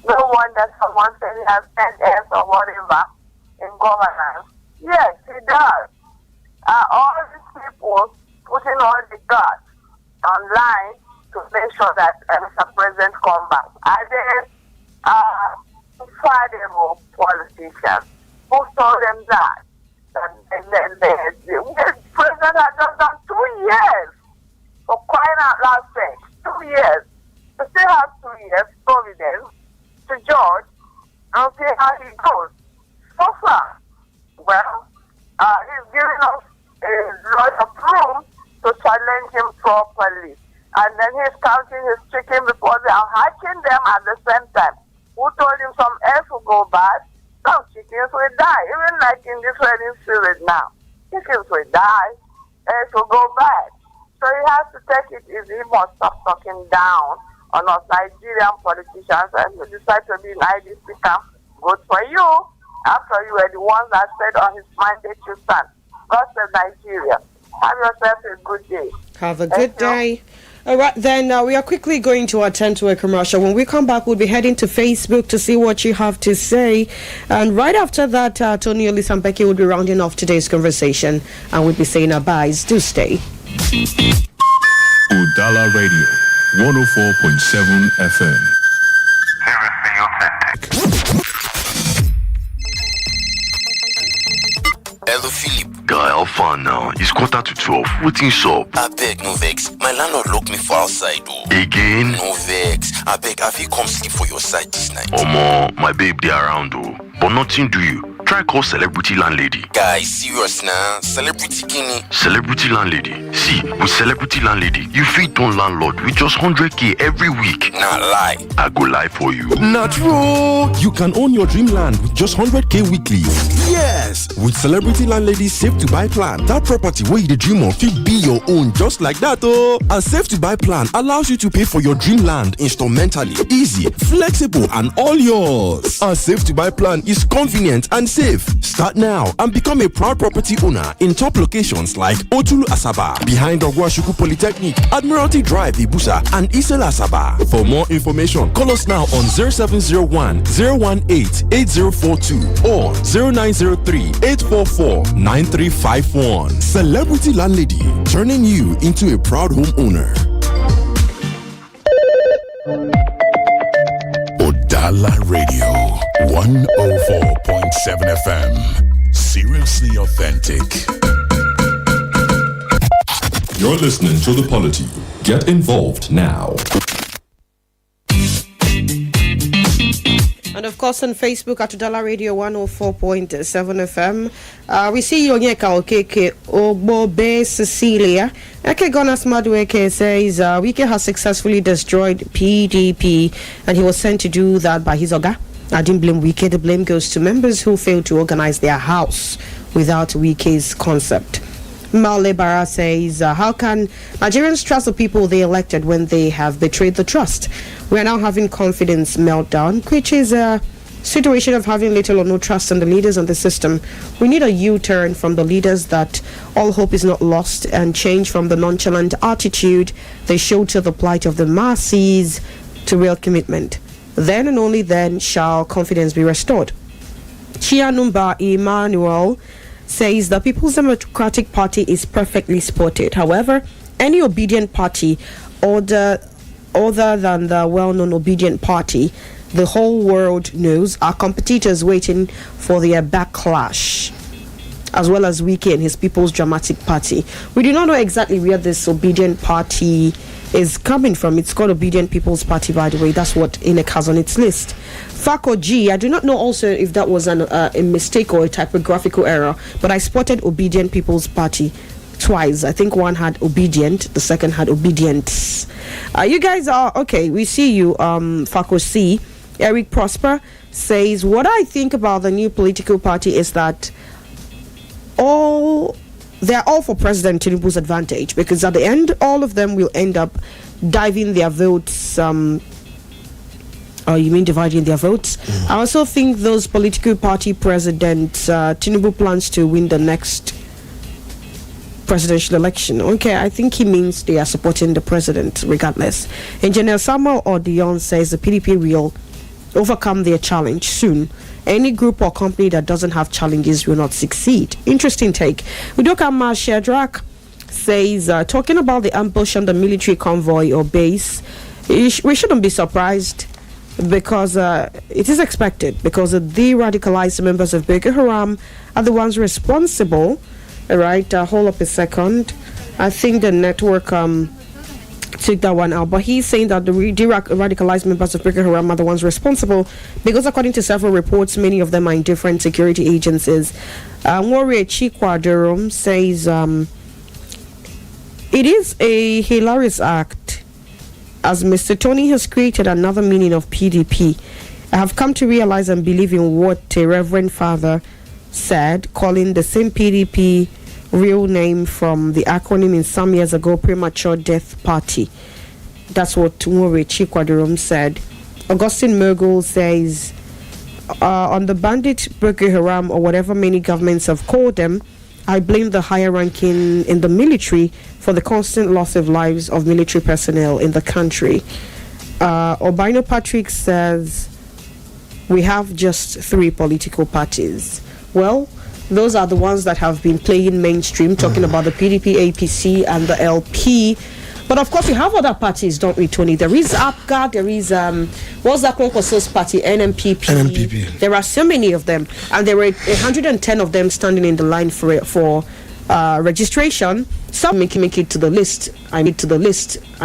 No wonder someone said he has 10 years or whatever in governance. Yes, he does. All these people putting all the guts online to make sure that Mr. President come back. Are there infallible politicians who told them that the president has just done 2 years for crying out loud sake. 2 years. We still have 2 years, Providence, to judge and see how he goes. So far, well, he's giving us a lot of room to challenge him properly. And then he's counting his chicken before they are hatching them at the same time. Who told him some eggs will go bad? Some chickens will die. Even like in this wedding spirit now. Chickens will die, eggs will go bad. So he has to take it easy. He must stop talking down on us Nigerian politicians. And you decide to be in IDP camp, good for you. After you were the ones that said on his mandate you stand. God save Nigeria. Have yourself a good day. Have a good day. All right, then we are quickly going to attend to a commercial. When we come back, we'll be heading to Facebook to see what you have to say. And right after that, Tony Olisa Mbeki will be rounding off today's conversation and we'll be saying our byes. Do stay. Udala Radio, 104.7 FM. Hello, Philip. Dial far now? It's 11:45. Waiting shop. I beg, no vex. My landlord locked me for outside, though. Again? No vex. I beg, have you come sleep for your side this night? Omo, my babe, they around, though. But nothing do you. Try call celebrity landlady. Guys, serious now. Celebrity kini. Celebrity landlady. See, with celebrity landlady, you feed on landlord with just 100k every week. Nah, lie. I go lie for you. Not true. You can own your dream land with just 100k weekly. Yes, with Celebrity Landlady Save to Buy plan, that property where you dream of will be your own just like that. Oh, a Save to Buy plan allows you to pay for your dream land instrumentally, easy, flexible, and all yours. A Save to Buy plan is convenient and safe. Start now and become a proud property owner in top locations like Otulu Asaba, behind Ogwashuku Polytechnic, Admiralty Drive, Ibusa, and Isel Asaba. For more information, call us now on 0701 018 8042 or 0903 844 9351. Celebrity Landlady, turning you into a proud homeowner. Udala Radio 104.7 FM. Seriously authentic. You're listening to the Polity. Get involved now. And of course on Facebook at Udala Radio 104.7 FM. We see you Onyeka Okeke Ogbobe Cecilia. Eke Gonas Madueke says Wike has successfully destroyed PDP and he was sent to do that by his Oga. I didn't blame Wike. The blame goes to members who failed to organize their house without Wike's concept. Male Bara says, how can Nigerians trust the people they elected when they have betrayed the trust? We are now having confidence meltdown, which is a situation of having little or no trust in the leaders and the system. We need a U-turn from the leaders that all hope is not lost and change from the nonchalant attitude they show to the plight of the masses to real commitment. Then and only then shall confidence be restored. Chianumba Emmanuel says the People's Democratic Party is perfectly spotted. However, any obedient party other than the well-known obedient party the whole world knows are competitors waiting for their backlash, as well as Wike and his People's Dramatic Party. We do not know exactly where this obedient party is coming from. It's called Obedient People's Party, by the way. That's what INEC has on its list. Fako G, I do not know also if that was a mistake or a typographical error, but I spotted Obedient People's Party twice. I think one had obedient, the second had obedience. You guys are okay. We see you, Fako C. Eric Prosper says, what I think about the new political party is that they're all for President Tinubu's advantage, because at the end, all of them will end up diving their votes. You mean dividing their votes? I also think those political party presidents, Tinubu plans to win the next presidential election. Okay, I think he means they are supporting the president regardless. Engineer Samuel Odion says the PDP will overcome their challenge soon. Any group or company that doesn't have challenges will not succeed. Interesting take. Udoka Shedrack says, talking about the ambush on the military convoy or base, we shouldn't be surprised, because it is expected, because the radicalized members of Boko Haram are the ones responsible. All right, hold up a second. I think the network took that one out, but he's saying that the radicalized members of Boko Haram are the ones responsible, because according to several reports, many of them are in different security agencies. Warrior Chikwadurum says it is a hilarious act, as Mr. Tony has created another meaning of PDP. I have come to realize and believe in what a Reverend Father said, calling the same PDP real name from the acronym in some years ago, Premature Death Party. That's what Nwore Chikwadurum said. Augustine Mergul says, on the bandit Boko Haram, or whatever many governments have called them, I blame the higher ranking in the military for the constant loss of lives of military personnel in the country. Obino Patrick says, we have just 3 political parties. Well, those are the ones that have been playing mainstream, talking about the PDP, APC, and the LP. But of course, we have other parties, don't we, Tony? There is APGA, there is, what's that Concourse's party, NMPP. There are so many of them, and there were 110 of them standing in the line for registration. Some make it to the list. I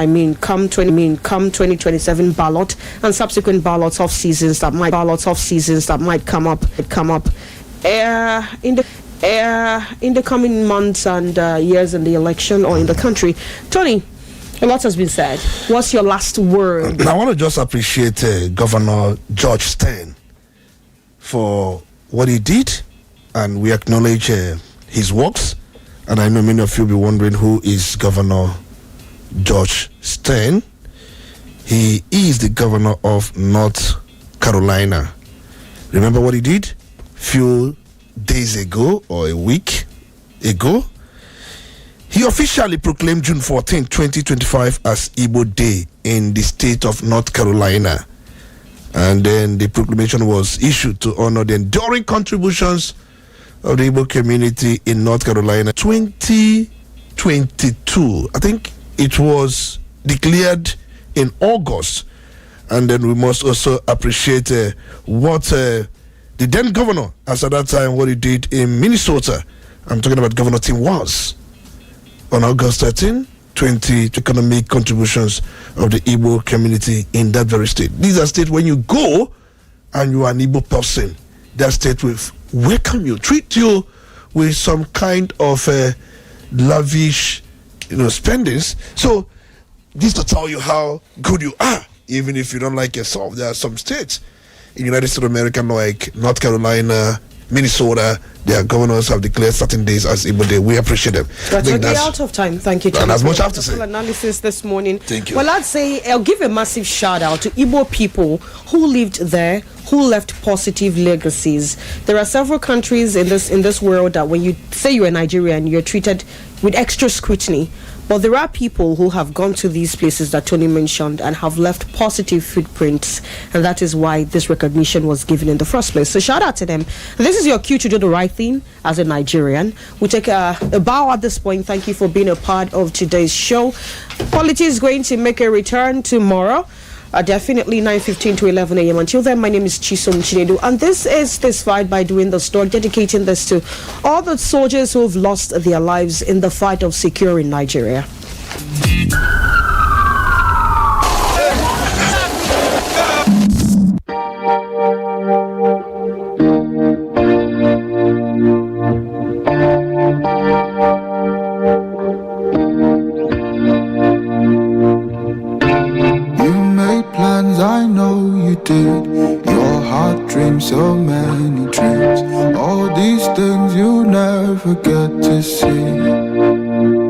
mean, come 2027 ballot and subsequent ballots of seasons that might come up in the coming months and years in the election or in the country. Tony, a lot has been said. What's your last word? I want to just appreciate Governor George Stern for what he did, and we acknowledge his works. And I know many of you will be wondering who is Governor George Stern. He is the governor of North Carolina. Remember what he did? Few days ago or a week ago, he officially proclaimed June 14, 2025 as Igbo Day in the state of North Carolina. And then the proclamation was issued to honor the enduring contributions of the Igbo community in North Carolina. 2022, I think it was declared in August. And then we must also appreciate what the then governor, as at that time, what he did in Minnesota. I'm talking about Governor Tim Walz. On August 13, 20 economic contributions of the Igbo community in that very state. These are states when you go and you are an Igbo person, that state will welcome you, treat you with some kind of lavish, spendings. So this to tell you how good you are, even if you don't like yourself. There are some states in the United States of America, like North Carolina, Minnesota, their governors have declared certain days as Igbo Day. We appreciate them. That's out of time. Thank you. And as much I have to say. Analysis this morning. Thank you. Well, I'd say I'll give a massive shout out to Igbo people who lived there, who left positive legacies. There are several countries in this world that when you say you're a Nigerian, you're treated with extra scrutiny. But there are people who have gone to these places that Tony mentioned and have left positive footprints, and that is why this recognition was given in the first place. So shout out to them. This is your cue to do the right thing as a Nigerian. We take a bow at this point. Thank you for being a part of today's show. Polity is going to make a return tomorrow. Definitely 9:15 to 11 a.m. Until then, my name is Chisom Chinedu, and this is This Fight by Doing the Story, dedicating this to all the soldiers who have lost their lives in the fight of securing Nigeria. I know you did. Your heart dreams so many dreams. All these things you never get to see.